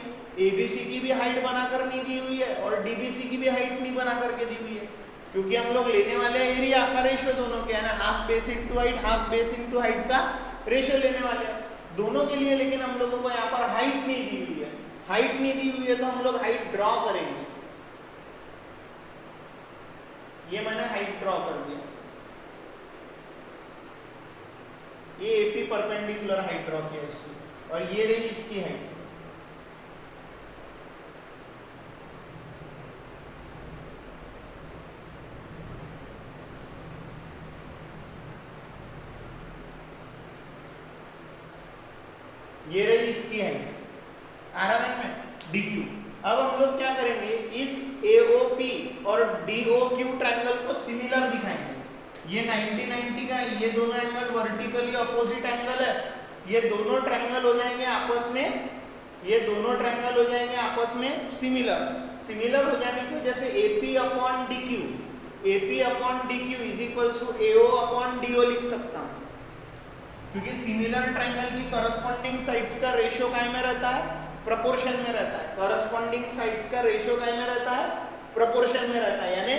ABC की भी हाइट बनाकर नहीं दी हुई है और DBC की भी हाइट नहीं बना करके दी हुई है, क्योंकि हम लोग लेने वाले एरिया का रेशियो दोनों के, है ना? Half base into height, half base into height का रेशियो लेने वाले हैं दोनों के लिए। लेकिन हम लोगों को यहाँ पर हाइट नहीं दी हुई है, हाइट नहीं दी हुई है तो हम लोग हाइट ड्रॉ करेंगे। ये मैंने हाइट ड्रॉ कर दिया, ये AP परपेंडिकुलर हाइट ड्रॉ किया इसकी, और ये रही इसकी हाइट। ये रही इसकी हाइट, आ रहा है में DQ। अब हम लोग क्या करेंगे, इस AOP और DOQ ट्रायंगल को सिमिलर दिखाएंगे। ये 90-90 का, ये दोनों एंगल वर्टिकली अपोजिट एंगल है, ये दोनों ट्रायंगल हो जाएंगे आपस में, ये दोनों ट्रायंगल हो जाएंगे आपस में सिमिलर। सिमिलर हो जाने की वजह से AP upon DQ, AP upon DQ is equals to AO upon DO लिख सकता हूँ, क्योंकि सिमिलर ट्रायंगल की करस्पॉन्डिंग साइड्स का रेशियो काय में रहता है? प्रोपोर्शन में रहता है। करस्पॉन्डिंग साइड्स का रेशियो काय में रहता है? प्रोपोर्शन में रहता है, यानी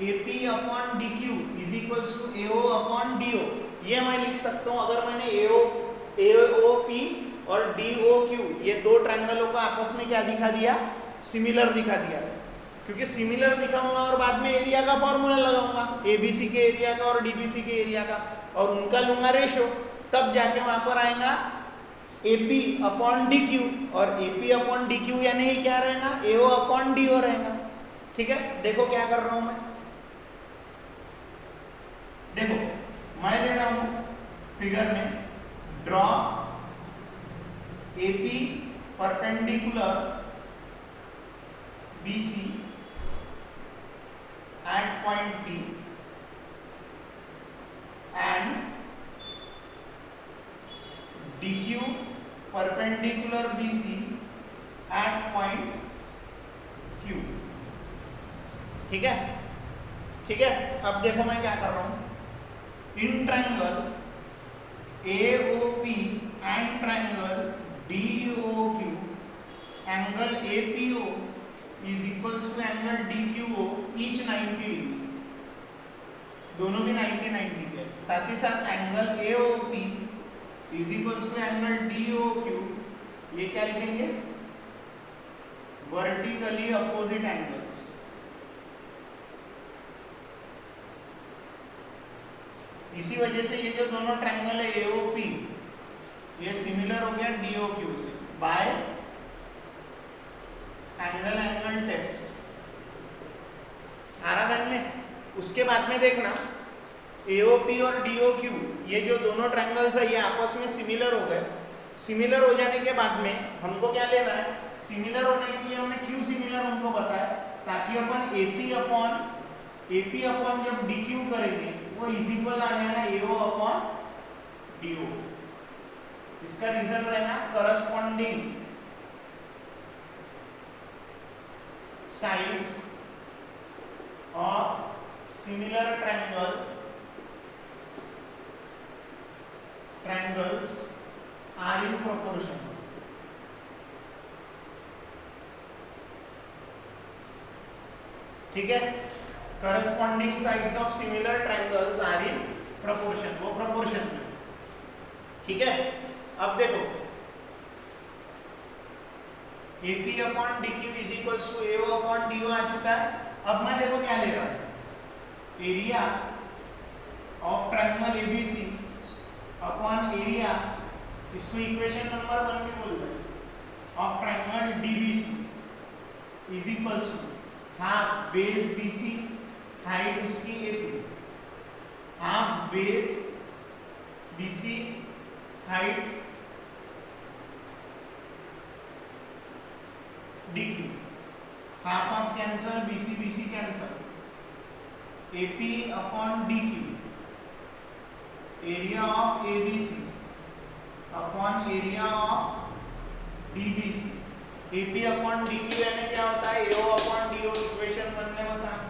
AP upon DQ is equals to AO upon DO। ये मैं लिख सकता हूँ अगर मैंने AOP और DOQ ये दो ट्रायंगलों को आपस में क्या दिखा दिया? सिमिलर दिखा दिया। क्योंकि सिमिलर दिखाऊंगा और बाद में एरिया का फॉर्मूला लगाऊंगा, ABC के एरिया का और DBC के एरिया का, और उनका लूंगा रेशियो, तब जाके वहां पर आएगा AP अपॉन DQ, और AP अपॉन DQ यानी ही क्या रहेगा? AO अपॉन DO रहेगा। ठीक है, देखो क्या कर रहा हूं मैं, देखो मैं ले रहा हूं फिगर में, draw AP perpendicular BC at point P and DQ perpendicular BC at point Q। ठीक है, ठीक है। अब देखो मैं क्या कर रहा हूं, in triangle AOP and triangle DOQ angle APO is equals to angle DQO each 90 degree, दोनों भी 90-90 के। साथ ही साथ angle AOP is equals to angle DOQ, ये क्या लिखेंगे? Vertically opposite angles. इसी वजह से ये जो दोनों ट्रायंगल है AOP ये सिमिलर हो गया DOQ से बाय एंगल टेस्ट। आ रहा ध्यान में? उसके बाद में देखना AOP और DOQ ये जो दोनों ट्रायंगल्स है ये आपस में सिमिलर हो गए। सिमिलर हो जाने के बाद में हमको क्या लेना है? सिमिलर होने के लिए हमने क्यों सिमिलर हमको बताया, ताकि अपन AP अपॉन जब DQ करेंगे वो इज इक्वल आ जाएगा AO अपॉन DO। इसका रिजल्ट रहना corresponding sides of similar triangles are in proportion। ठीक है, corresponding sides of similar triangles are in proportion, वो प्रोपोर्शन में। ठीक है, अब देखो AP upon DQ is equals to AO upon DO आ चुका है। अब मैं देखो क्या ले रहा हूं, area of triangle ABC upon area, इसको इक्वेशन नंबर 1 भी बोलते हैं, of triangle DBC is equals to half base BC, height उसकी AP, half base BC, height DQ, half cancel, BC cancel, AP upon DQ, area of ABC upon area of DBC। AP upon DQ यानी क्या होता है? AO upon DO। Equation 1 ने बताया,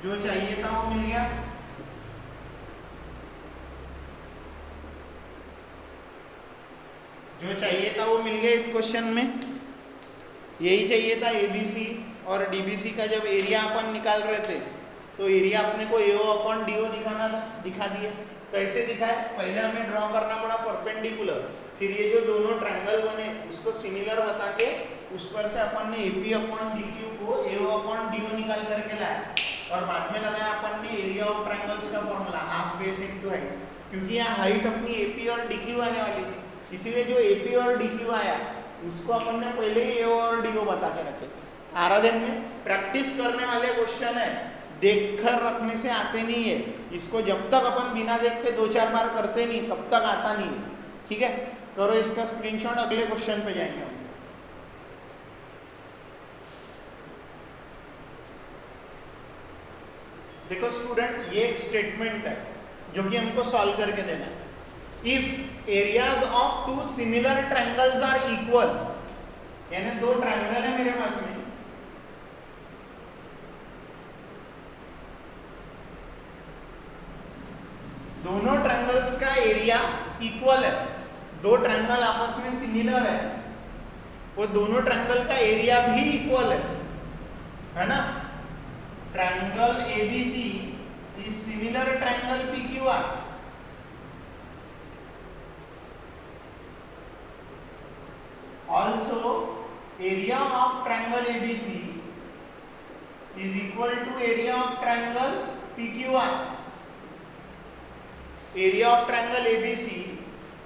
जो चाहिए था वो मिल गया। जो चाहिए था वो मिल गया इस क्वेश्चन में। यही चाहिए था ABC और DBC का जब एरिया अपन निकाल रहे थे तो एरिया अपने को AO अपॉन DO दिखाना था, दिखा दिए। कैसे दिखाए? पहले हमें ड्रॉ करना पड़ा परपेंडिकुलर, फिर ये जो दोनों ट्रायंगल बने उसको सिमिलर बता के उस पर से अपन ने AP अपॉन DQ को AO अपॉन DO निकाल करके लाया, और बाद में लगाया अपन ने एरिया ऑफ ट्रायंगल्स का formula half base into height, क्योंकि यहाँ हाइट अपनी AP और DQ आने वाली थी, इसीलिए जो AP और DQ आया उसको अपन ने पहले ही AO और DO बता के रखे थे। आराधन में प्रैक्टिस करने वाले क्वेश्चन है, देखकर रखने से आते नहीं है। इसको जब तक अपन बिना देख के 2-4 बार करते नहीं तब तक आता नहीं है। ठीक है, करो इसका स्क्रीनशॉट, अगले क्वेश्चन पे जाएंगे हम। देखो स्टूडेंट, ये एक स्टेटमेंट है जो कि हमको सॉल्व करके देना है। If areas of two similar triangles are equal, यानी दो ट्रायंगल है मेरे पास में, दोनों ट्रायंगल्स का एरिया इक्वल है, दो ट्रायंगल आपस में सिमिलर है, वो दोनों ट्रायंगल का एरिया भी इक्वल है ना। Triangle ABC is similar triangle PQR। Also, area of triangle ABC is equal to area of triangle PQR. Area of triangle ABC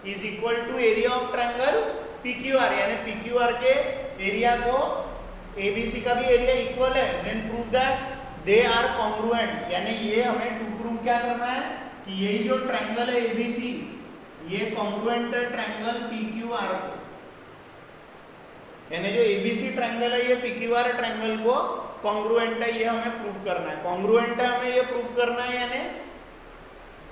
is equal to area of triangle PQR, यानी PQR के area को ABC का भी area equal है। Then prove that they are congruent, यानी ये हमें to prove क्या करना है कि यही जो ट्रायंगल है ABC ये कॉन्ग्रुएंट है ट्रायंगल PQR को, यानी जो ABC ट्रायंगल है ये PQR ट्रायंगल को कॉन्ग्रुएंट है, ये हमें प्रूव करना है। कॉन्ग्रुएंट है हमें ये प्रूव करना है, यानी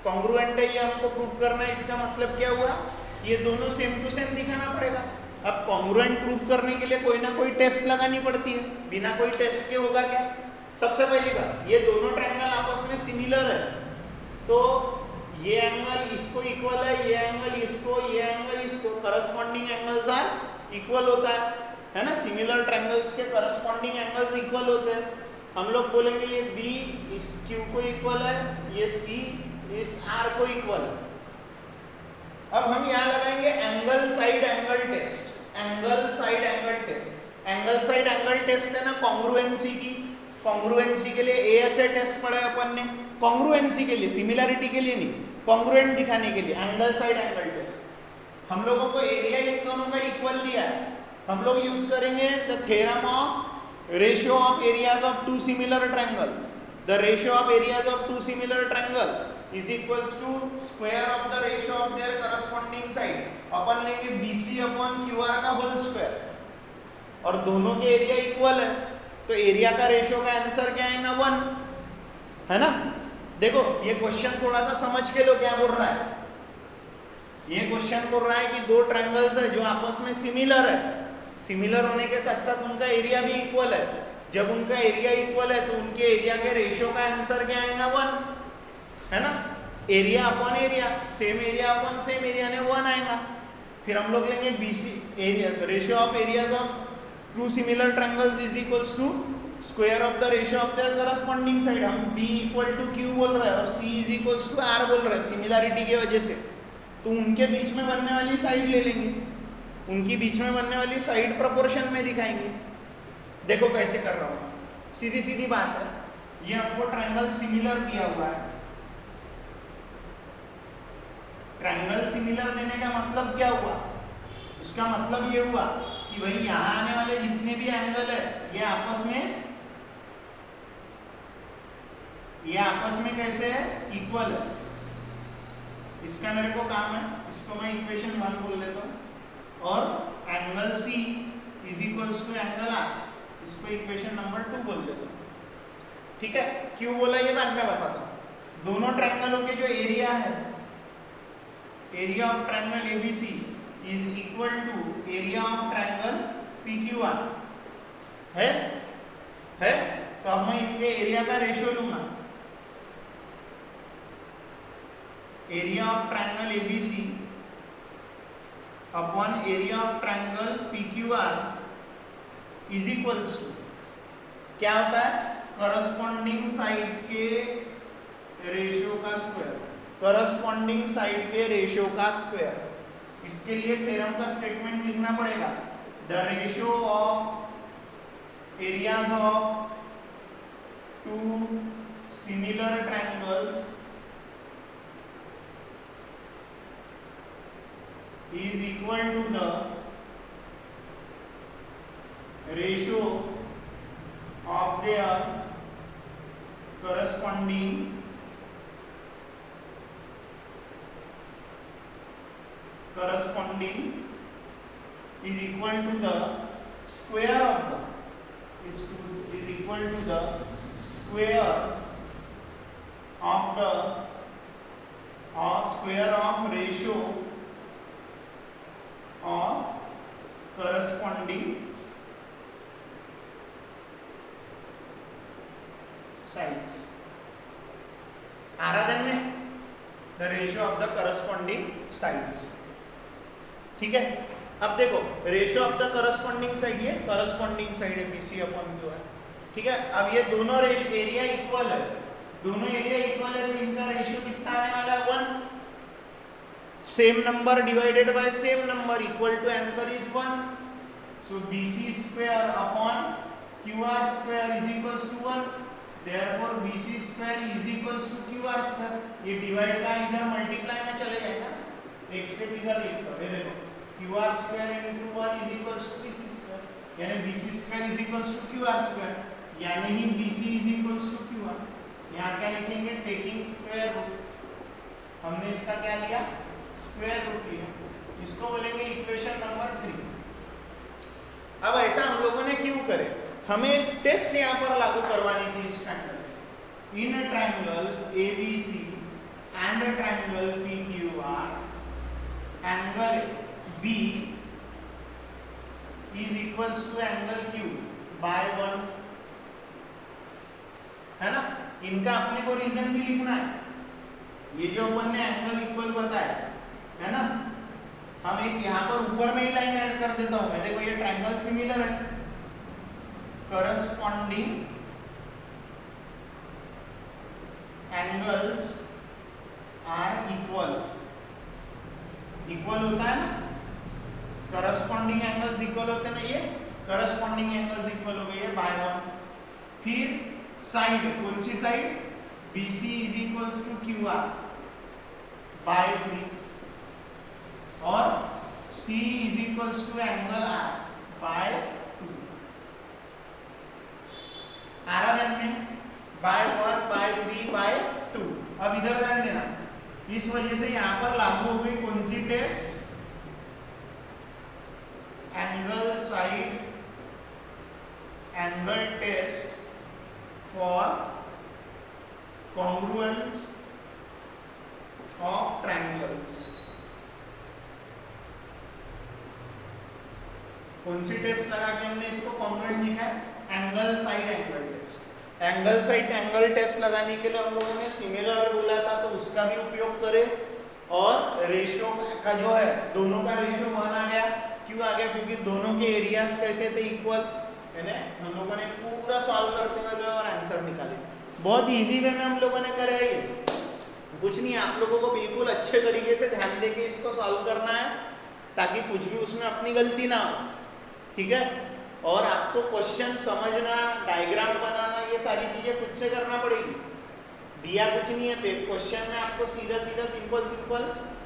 कॉन्ग्रुएंट है ये हमको प्रूव करना है। इसका मतलब क्या हुआ, ये दोनों सेम टू सेम दिखाना पड़ेगा। अब कॉन्ग्रुएंट प्रूव करने के लिए कोई ना कोई टेस्ट लगानी पड़ती है, बिना कोई टेस्ट के होगा क्या? सबसे पहली बात, ये दोनों ट्रायंगल आपस में सिमिलर है, तो ये एंगल इसको इक्वल है, ये एंगल इसको, ये एंगल इसको, करस्पॉन्डिंग एंगल्स आर इक्वल होता है ना। सिमिलर ट्रायंगल्स के करस्पॉन्डिंग एंगल्स इक्वल होते हैं। हम लोग बोलेंगे ये B इस Q को इक्वल है, ये C इस R को इक्वल है। अब हम यहाँ लगाएंगे angle side angle test. Angle side angle test, angle side angle test है ना कॉन्ग्रुएंसी की। कॉन्ग्रुएंसी के लिए ऐसे टेस्ट पढ़ा अपन ने, कॉन्ग्रुएंसी के लिए, सिमिलरिटी के लिए नहीं। कॉन्ग्रुएंट दिखाने के लिए एंगल साइड एंगल टेस्ट। हम लोगों को एरिया इन दोनों का इक्वल दिया है, हम लोग यूज करेंगे the theorem of ratio of areas of two similar triangle. The ratio of areas of two similar triangle is equals to square of the ratio of their corresponding side. अपन लेंगे BC upon QR का whole square, और दोनों के area equal है तो area का ratio का आंसर क्या आएगा 1, है ना। देखो ये क्वेश्चन थोड़ा सा समझ के लो क्या बोल रहा है। ये क्वेश्चन बोल रहा है कि दो ट्रायंगल्स है जो आपस में सिमिलर है, सिमिलर होने के साथ साथ उनका एरिया भी इक्वल है। जब उनका एरिया इक्वल है तो उनके एरिया के रेशियो का आंसर क्या आएगा 1, है ना। Area upon area, same area upon same area ने 1 आएगा। फिर हम लोग लेंगे BC area, ratio of areas of two similar triangles is equals to square of the ratio of their corresponding side. हम B इक्वल टू Q बोल रहे हैं और C is equals to R बोल रहे हैं सिमिलरिटी की वजह से। तो उनके बीच में बनने वाली साइड ले लेंगे, उनकी बीच में बनने वाली साइड प्रोपोर्शन में दिखाएंगे। देखो कैसे कर रहा हूँ, सीधी सीधी बात है। ये हमको ट्रायंगल सिमिलर दिया हुआ है। ट्रायंगल सिमिलर देने का मतलब क्या हुआ, उसका मतलब ये हुआ कि भाई यहाँ आने वाले जितने भी एंगल है ये आपस में कैसे है, इक्वल है। इसका मेरे को काम है, इसको मैं इक्वेशन 1 बोल लेता हूँ, और angle C is equals to angle R, इसको इक्वेशन नंबर 2 बोल देता हूँ। ठीक है, क्यों बोला ये बाद में बताता हूँ। दोनों ट्रायंगलों के जो एरिया है, area of triangle ABC is equal to area of triangle PQR है। तो अब मैं इनके एरिया का रेशियो लूंगा। Area of triangle ABC upon area of triangle PQR is equals to क्या होता है, करस्पॉन्डिंग साइड के रेशियो का स्क्वायर, करस्पॉन्डिंग साइड के रेशियो का स्क्वायर। इसके लिए थ्योरम का स्टेटमेंट लिखना पड़ेगा, the ratio of areas of two similar triangles is equal to the ratio of their corresponding is equal to the square of the is equal to the square of the square of ratio of corresponding sides। आराधन में the ratio of the corresponding sides। ठीक है, अब देखो ratio of the corresponding side, ये corresponding side है BC upon Q है। ठीक है, अब ये दोनों एरिया इक्वल है, दोनों एरिया इक्वल है तो इनका रेशियो कितना आने वाला है 1। Same number divided by same number equal to answer is 1। So BC square upon QR square is equals to 1। Therefore BC square is equals to QR square. ये डिवाइड का इधर मल्टीप्लाई में चले जाएगा, एक स्टेप इधर लिख लो। ये देखो QR square into 1 is equals to BC square, यानी BC square is equals to QR square, यानी ही BC is equals to QR। यहाँ क्या लिखेंगे, टेकिंग स्क्वायर रूट, हमने इसका क्या लिया, स्क्वायर रूट लिया, इसको बोलेंगे इक्वेशन नंबर 3। अब ऐसा हम लोगों ने क्यों करे, हमें एक टेस्ट यहाँ पर लागू करवानी थी इस triangle. In a triangle ABC and a triangle PQR, angle B is equals to angle Q by 1, है ना। इनका अपने को रीजन भी लिखना है। ये जो अपन ने एंगल इक्वल बताया है ना, हम एक यहाँ पर ऊपर में ही लाइन ऐड कर देता हूं मैं। देखो ये ट्रायंगल सिमिलर है, corresponding angles are equal, equal होता है ना, करस्पॉन्डिंग एंगल्स इक्वल होते हैं ना, ये करस्पॉन्डिंग एंगल्स इक्वल हो गए है बाय 1। फिर साइड, कौन सी side, BC is equals to QR, by 3 और C is equals to angle R by 2 आ रहा ध्यान में, बाय 1 बाय 3 बाय 2। अब इधर ध्यान देना, इस वजह से यहां पर लागू हो गई कौन सी test, angle side angle test for congruence of triangles. कौन सी टेस्ट लगा के हमने इसको कॉन्ग्रुएंट लिखा है, angle side angle test. Angle side angle test लगाने के लिए हम लोगों ने सिमिलर बोला था, तो उसका भी उपयोग करें। और रेशियो का जो है, दोनों का रेशियो 1 आ गया। क्यों आ गया, क्योंकि दोनों के एरियाज कैसे थे, इक्वल है ना। हम लोगों ने पूरा सॉल्व करते हुए और आंसर निकाले, बहुत इजी वे में हम लोगों ने करा है। ये कुछ नहीं, आप लोगों को बिल्कुल अच्छे तरीके से ध्यान देके इसको सॉल्व करना है, ताकि कुछ भी उसमें अपनी गलती ना हो, ठीक है। और आपको क्वेश्चन समझना, डायग्राम बनाना, ये सारी चीजें खुद से करना पड़ेगी। दिया कुछ नहीं है क्वेश्चन में, आपको सीधा सीधा सिंपल सिंपल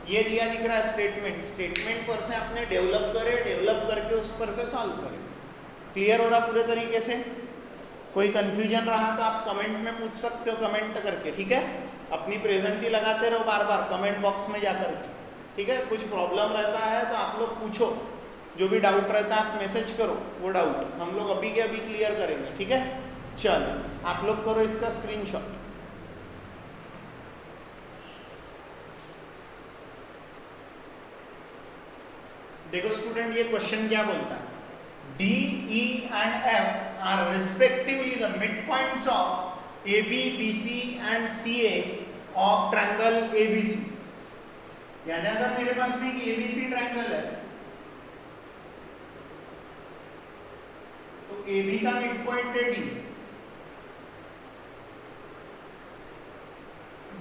ये दिया दिख रहा है स्टेटमेंट, स्टेटमेंट पर से आपने डेवलप करे, डेवलप करके उस पर से सॉल्व करें। क्लियर हो रहा पूरे तरीके से? कोई कंफ्यूजन रहा तो आप कमेंट में पूछ सकते हो, कमेंट करके, ठीक है। अपनी प्रेजेंट ही लगाते रहो बार बार कमेंट बॉक्स में जाकर के, ठीक है। कुछ प्रॉब्लम रहता है तो आप लोग पूछो, जो भी डाउट रहता है आप मैसेज करो, वो डाउट हम लोग अभी के अभी क्लियर करेंगे, ठीक है। चलो आप लोग करो इसका स्क्रीनशॉट। देखो स्टूडेंट, ये क्वेश्चन क्या बोलता है, D, E and F are respectively the midpoints of AB, BC and CA of triangle ABC। यानी अगर मेरे पास में एक ABC ट्रायंगल है, तो AB का मिड पॉइंट है D,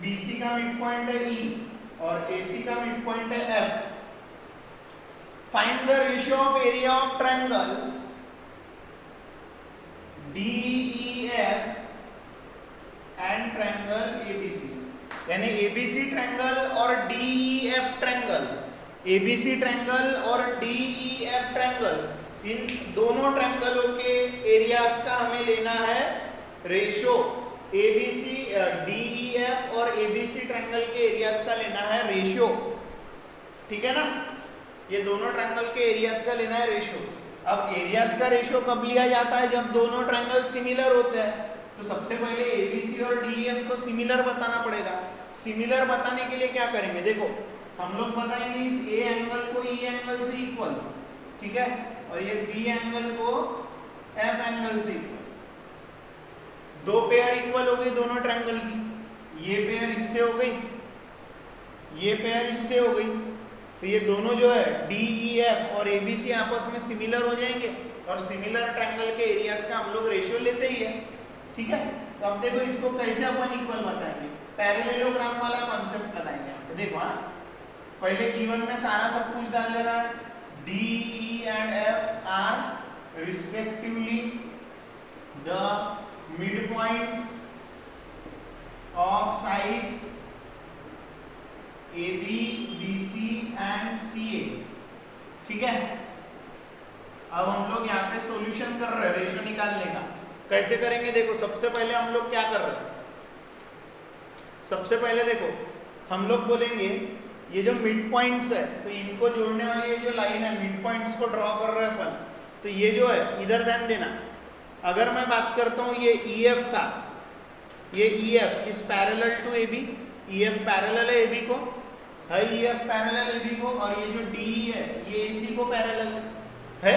BC का मिड पॉइंट है E और AC का मिड पॉइंट है F। Find the ratio of area of triangle DEF and triangle ABC। यानी ABC ट्रायंगल और DEF ट्रायंगल, ABC ट्रायंगल और DEF ट्रायंगल, इन दोनों ट्रायंगलों के एरियाज का हमें लेना है रेशियो। ABC DEF और ABC ट्रायंगल के एरियाज का लेना है रेशियो, ठीक है ना। ये दोनों ट्रायंगल के एरियाज का लेना है रेशियो। अब एरियाज का रेशियो कब लिया जाता है, जब दोनों ट्रायंगल सिमिलर होते हैं। तो सबसे पहले ABC और DEF को सिमिलर बताना पड़ेगा। सिमिलर बताने के लिए क्या करेंगे, देखो हम लोग बताएंगे इस A एंगल को E एंगल से इक्वल, ठीक है, और ये B एंगल को F एंगल से इक्वल। दो पेयर इक्वल हो गई दोनों ट्रायंगल की, ये पेयर इससे हो गई, ये पेयर इससे हो गई, तो ये दोनों जो है DEF और ABC आपस में सिमिलर हो जाएंगे, और सिमिलर ट्रायंगल के एरियाज का हम लोग रेशियो लेते ही है, ठीक है। तो अब देखो इसको कैसे अपन इक्वल बताएंगे, पैरेललोग्राम वाला कॉन्सेप्ट लगाएंगे। तो देखो हाँ, पहले गिवन में सारा सब कुछ डाल देना है। D, E and F are respectively the midpoints of sides AB, BC and CA, ठीक है। अब हम लोग यहाँ पे सॉल्यूशन कर रहे हैं रेशियो निकालने का। कैसे करेंगे, देखो सबसे पहले हम लोग क्या कर रहे हैं, सबसे पहले देखो हम लोग बोलेंगे ये जो मिड पॉइंट्स है, तो इनको जोड़ने वाली ये जो लाइन है, मिड पॉइंट्स को ड्रॉ कर रहे हैं अपन। तो ये जो है, इधर ध्यान देना, अगर मैं बात करता हूँ ये EF का, ये EF is parallel to AB, EF parallel है AB को, है EF पैरेलल AB को, और ये जो DE है ये AC को पैरेलल है।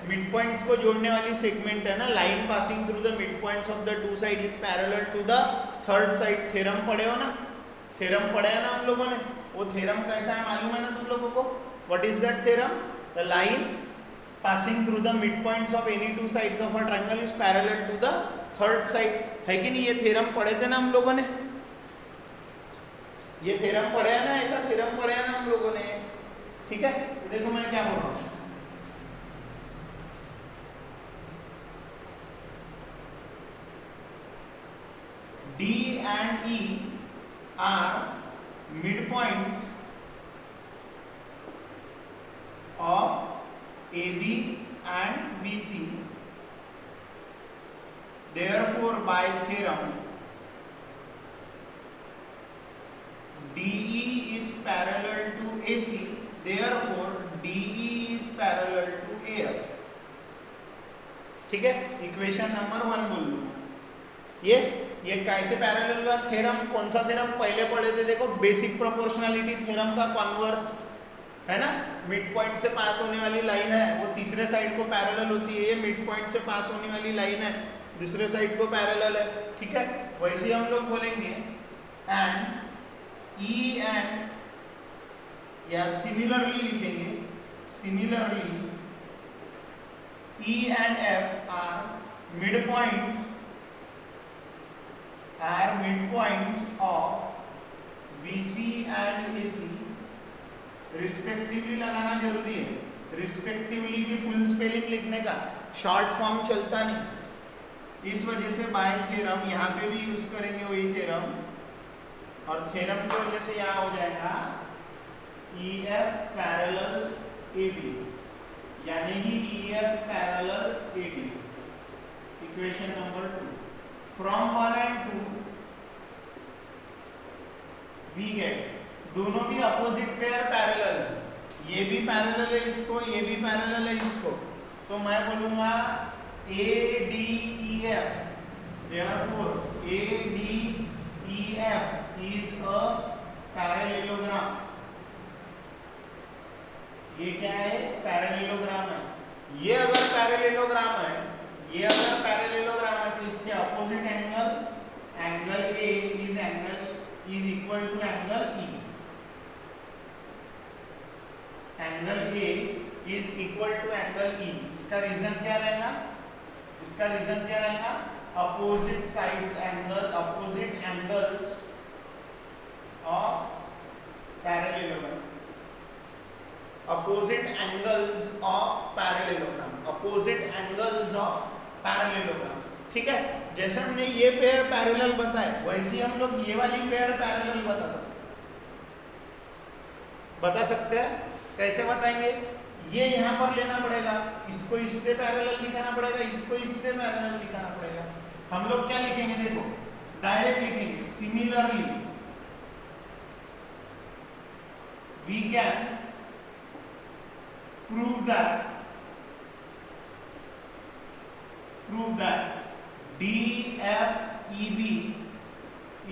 मिड पॉइंट्स को जोड़ने वाली सेगमेंट है ना, line passing through the mid points of the two side is parallel to the third side. Theorem पढ़े हो ना, थ्योरम पढ़े है ना हम लोगों ने, वो थ्योरम कैसा है मालूम है ना तुम लोगों को, what is that theorem, the line passing through the mid points of any two sides of a triangle is parallel to the third side, है कि नहीं। ये थ्योरम पढ़े थे ना हम लोगों ने, ये थ्योरम पढ़े है ना, ऐसा थ्योरम पढ़े है ना हम लोगों ने, ठीक है। तो देखो मैं क्या बोल रहा हूँ, D and E are mid points of AB and BC, therefore by theorem DE is parallel to AC, therefore DE is parallel to AF। ठीक है, इक्वेशन नंबर 1 बोल लूँ। ये कैसे पैरेलल हुआ? थ्योरम, कौन सा थ्योरम पहले पढ़े थे? देखो, बेसिक प्रोपोर्शनलिटी थ्योरम का कॉन्वर्स है ना, मिड पॉइंट से पास होने वाली लाइन है वो तीसरे साइड को पैरेलल होती है, ये मिड पॉइंट से पास होने वाली लाइन है दूसरे साइड को पैरेलल है। ठीक है, वैसे हम लोग बोलेंगे एंड E एंड, या सिमिलरली लिखेंगे, similarly E and F are midpoints of BC and AC, respectively लगाना जरूरी है, रिस्पेक्टिवली की फुल स्पेलिंग लिखने का शॉर्ट फॉर्म चलता नहीं, इस वजह से बाय थ्योरम यहाँ पे भी यूज करेंगे वही थ्योरम, और थ्योरम की वजह से यहाँ हो जाएगा EF पैरेलल AB, यानी कि EF parallel AD। Equation number 2 from 1 and 2 we get, दोनों भी अपोजिट पेयर पैरेलल है, ये भी पैरेलल है इसको, ये भी पैरेलल है इसको, तो मैं बोलूंगा ADEF, therefore ADEF is a parallelogram। ये क्या है? पैरेललोग्राम है। ये अगर पैरेललोग्राम है, ये अगर पैरेललोग्राम है तो इसके opposite angle, angle A is equal to angle E, angle A is equal to angle E। इसका रीजन क्या रहेगा? इसका रीजन क्या रहेगा? Opposite side angle, opposite angles of parallelogram, opposite angles of parallelogram, opposite angles of parallelogram। ठीक है, जैसे हमने ये पेयर पैरेलल बताए वैसे हम लोग ये वाली पेयर पैरेलल बता सकते हैं। कैसे बताएंगे? ये यहाँ पर लेना पड़ेगा, इसको इससे पैरेलल दिखाना पड़ेगा, इसको इससे पैरेलल दिखाना पड़ेगा। हम लोग क्या लिखेंगे? देखो, डायरेक्ट लिखेंगे, similarly we can prove that DFEB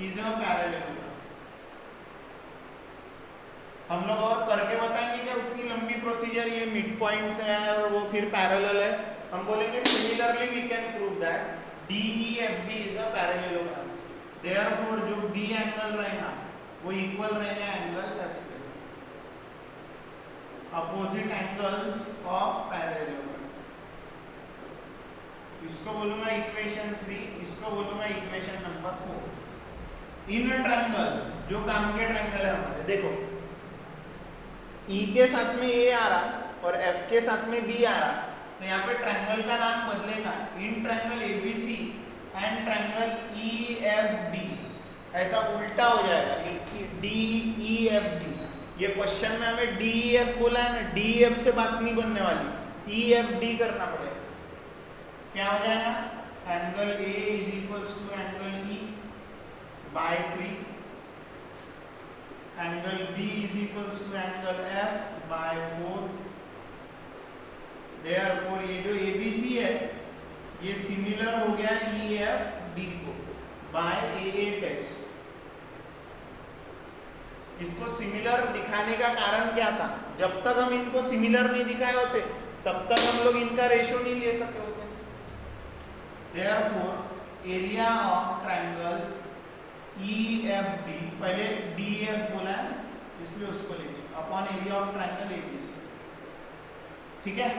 is a parallelogram। हम लोग और करके बताएंगे क्या? उतनी लंबी प्रोसीजर, ये मिड पॉइंट्स है और वो फिर पैरेलल है, हम बोलेंगे similarly we can prove that DEFB is a parallelogram, therefore जो B एंगल रहेगा वो इक्वल रहेगा एंगल F से, अपोजिट एंगल्स ऑफ पैरेललोग्राम। इसको बोलूंगा इक्वेशन 3, इसको बोलूंगा इक्वेशन नंबर 4। इन ट्रायंगल, जो काम के ट्रायंगल है हमारे, देखो E के साथ में A आ रहा और F के साथ में B आ रहा, तो यहाँ पे ट्रायंगल का नाम बदलेगा, in triangle ABC and triangle EFD, ऐसा उल्टा हो जाएगा, DEFD। ये क्वेश्चन में हमें DEF बोला है ना, DEF से बात नहीं बनने वाली, EFD करना पड़ेगा। क्या हो जाएगा? Angle A is equals to angle E by 3, angle B is equals to angle F by 4। Therefore ये जो ABC है ये सिमिलर हो गया EFD को बाय AA टेस्ट। इसको सिमिलर दिखाने का कारण क्या था? जब तक हम इनको सिमिलर नहीं दिखाए होते तब तक हम लोग इनका रेशियो नहीं ले सकते होते। Therefore area of triangle EFD, पहले DEF बोला है इसलिए उसको लेंगे, upon area of triangle ABC। ठीक है,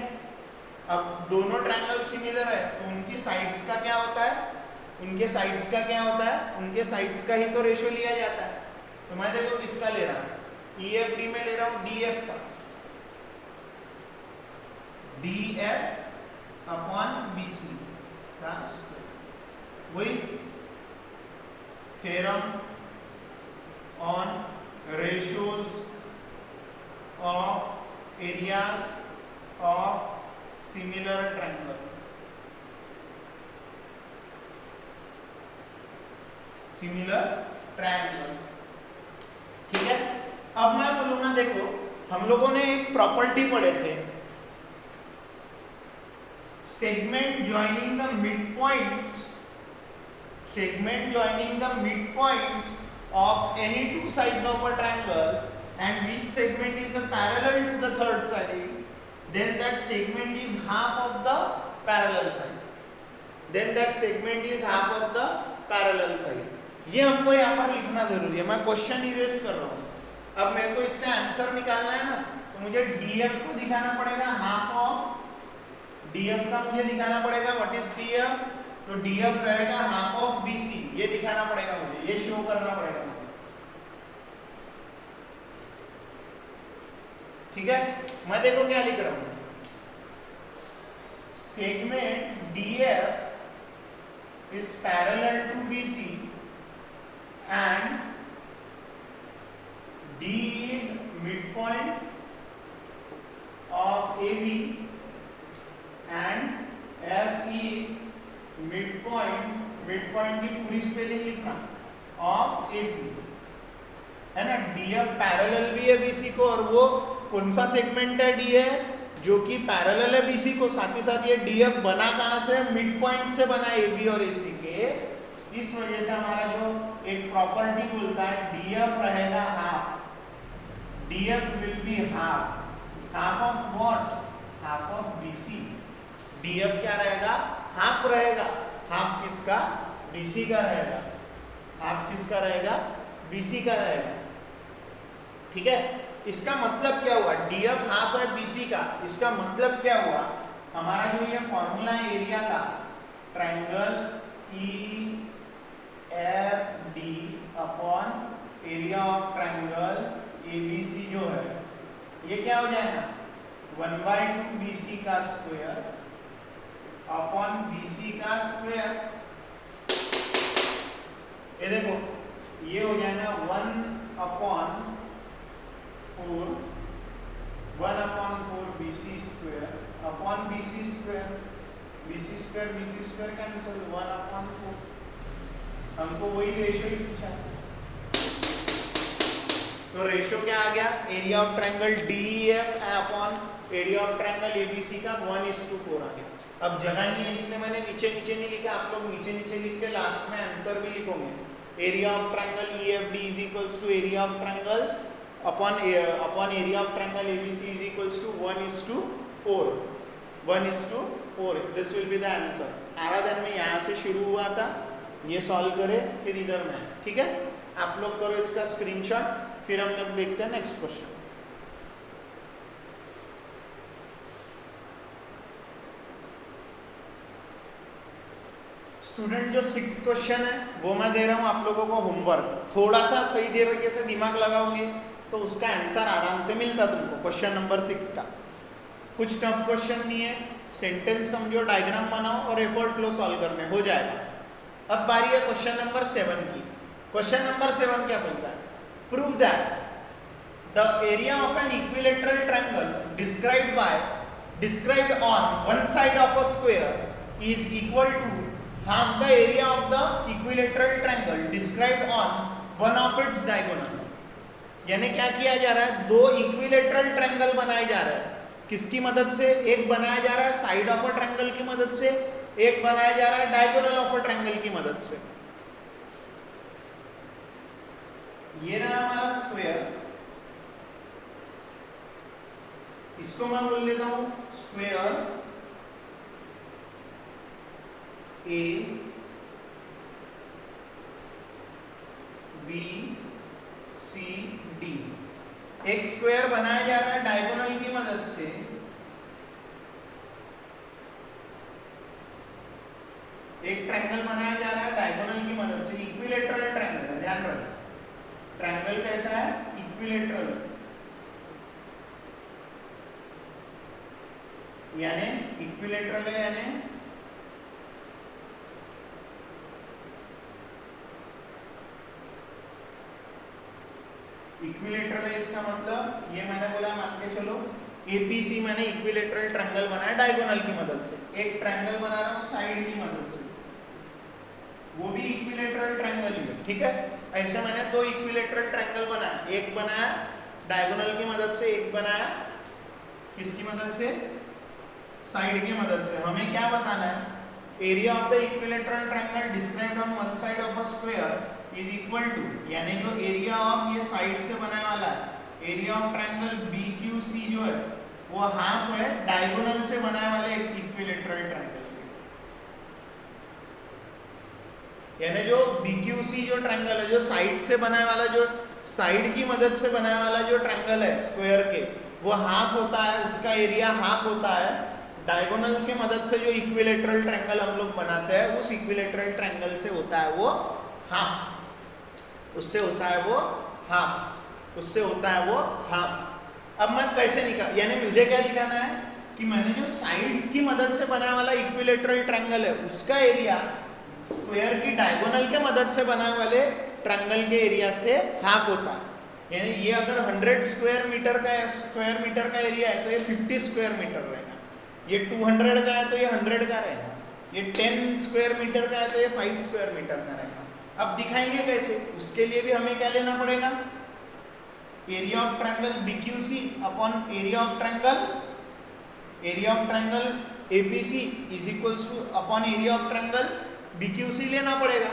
अब दोनों ट्रायंगल सिमिलर है तो उनकी साइड्स का क्या होता है? उनके साइड्स का क्या होता है? उनके साइड्स का ही तो रेशियो लिया जाता है। तो मैं देखो किसका ले रहा हूँ? EFD में ले रहा हूँ DF का, DF अपॉन BC का स्क्वायर। वही theorem on ratios of areas of similar triangle, similar triangles. ठीक है, अब मैं बोलूंगा, देखो हम लोगों ने एक प्रॉपर्टी पढ़े थे, segment joining the mid points, segment joining the mid points of any two sides of a triangle and which segment is parallel to the third side, then that segment is half of the parallel side, then that segment is half of the parallel side। ये हमको यहाँ पर लिखना जरूरी है, मैं question erase कर रहा हूँ। अब मेरे को इसका आंसर निकालना है ना, तो मुझे DF को दिखाना पड़ेगा, हाफ ऑफ DF का मुझे दिखाना पड़ेगा, व्हाट इज DF, तो DF रहेगा हाफ ऑफ BC, ये दिखाना पड़ेगा मुझे, ये शो करना पड़ेगा मुझे। ठीक है, मैं देखो क्या लिख रहा हूं, segment DF is parallel to BC and D is midpoint of AB and F is midpoint, midpoint की पूरी स्पेलिंग लिखना, ऑफ AC, है ना। DF पैरेलल भी है BC को, और वो कौन सा सेगमेंट है D है, जो कि पैरेलल है BC को, साथ ही साथ ये DF बना कहाँ से, मिड पॉइंट से बना AB और AC के। इस वजह से हमारा जो एक प्रॉपर्टी बोलता है DF रहेगा half, DF will be half, half of what, half of BC। DF क्या रहेगा, हाफ रहेगा, हाफ किसका, BC का रहेगा, हाफ किसका रहेगा, BC का रहेगा। ठीक है, इसका मतलब क्या हुआ, DF हाफ है BC का, इसका मतलब क्या हुआ, हमारा जो ये फॉर्मूला है एरिया का, triangle EFD upon area of triangle ABC जो है, ये क्या हो जाएगा, 1/2 BC का स्क्वायर अपॉन BC का स्क्वायर। ये देखो ये हो जाएगा 1/4 BC square upon BC square, BC square cancel, 1/4, हमको वही रेशियो ही पूछा। तो रेशियो क्या आ गया, area of triangle DEF upon area of triangle ABC का 1:4 आ गया। अब जगह नहीं है इसलिए मैंने नीचे नीचे नहीं लिखा, आप लोग नीचे नीचे लिख के लास्ट में आंसर भी लिखोगे। Area of triangle EFD is equals to area of triangle upon area of triangle ABC is equals to 1:4, 1:4, this will be the answer. आराधन में यहाँ से शुरू हुआ था, ये सॉल्व करे, फिर इधर में, ठीक है। आप लोग करो इसका स्क्रीनशॉट, फिर हम लोग देखते हैं नेक्स्ट क्वेश्चन। स्टूडेंट जो 6th क्वेश्चन है वो मैं दे रहा हूं आप लोगों को होमवर्क, थोड़ा सा सही तरीके से दिमाग लगाओगे तो उसका आंसर आराम से मिलता तुमको। क्वेश्चन नंबर 6 का कुछ टफ क्वेश्चन नहीं है, सेंटेंस समझो, डायग्राम बनाओ और एफर्ट लो सॉल्व करने, हो जाएगा। अब बारी है क्वेश्चन नंबर 7 की। क्वेश्चन नंबर 7 क्या बोलता है, prove that the area of an equilateral triangle described on one side of a square is equal to half the area of the equilateral triangle described on one of its diagonal। यानी क्या किया जा रहा है, दो equilateral triangle बनाए जा रहे हैं, किसकी मदद से, एक बनाया जा रहा है साइड ऑफ अ ट्रायंगल की मदद से, एक बनाया जा रहा है डायगोनल ऑफ अ ट्रायंगल की मदद से। ये रहा हमारा स्क्वायर, इसको मैं बोल लेता हूं square A B C D। एक स्क्वायर बनाया जा रहा है डायगोनल की मदद से, एक ट्रायंगल बनाया जा रहा है डायगोनल की मदद से, इक्विलेटरल ट्रायंगल है, ध्यान रखो। ट्रायंगल कैसा है, इक्विलेटरल, यानी इक्विलेटरल है, यानी इक्विलेटरल है इसका मतलब ये मैंने बोला मान के चलो एपीसी मैंने इक्विलेटरल ट्रायंगल बनाया डायगोनल की मदद से, एक ट्रायंगल बना रहा हूँ साइड की मदद से, वो भी इक्विलेटरल ट्रायंगल ही है, ठीक है। ऐसे मैंने दो इक्विलेटरल ट्रायंगल बनाया, एक बनाया डायगोनल की मदद से, एक बनाया किसकी मदद से, साइड की मदद से। हमें क्या बताना है, area of the equilateral triangle described on one side of a square is equal to, यानी जो एरिया ऑफ ये साइड से बनाने वाला है, एरिया ऑफ ट्रायंगल BQC जो है वो हाफ है डायगोनल से बनाने वाले एक इक्विलेटरल ट्रायंगल, यानी जो BQC जो ट्रायंगल है, जो साइड से बनाने वाला, जो साइड की मदद से बनाने वाला जो ट्रायंगल है स्क्वायर के, वो हाफ होता है, उसका एरिया हाफ होता है। डायगोनल के मदद से जो इक्विलेटरल ट्रायंगल हम लोग बनाते हैं, उस इक्विलेटरल ट्रायंगल से होता है वो हाफ, उससे होता है वो हाफ, उससे होता है वो हाफ। अब मैं कैसे निकाल, यानी मुझे क्या दिखाना है कि मैंने जो साइड की मदद से बनाने वाला इक्विलेटरल ट्रायंगल है उसका एरिया स्क्वायर की डायगोनल के मदद से बनाने वाले ट्रायंगल के एरिया से हाफ होता है। यानी ये अगर 100 स्क्वायर मीटर का एरिया है तो ये 50 स्क्वायर मीटर रहेगा, ये 200 का है तो ये 100 का रहेगा, ये 10 स्क्वायर मीटर का है तो ये 5 स्क्वायर मीटर का रहेगा। अब दिखाएंगे कैसे, उसके लिए भी हमें क्या लेना पड़ेगा, area of triangle BQC upon area of triangle APC is equals two upon area of triangle BQC लेना पड़ेगा।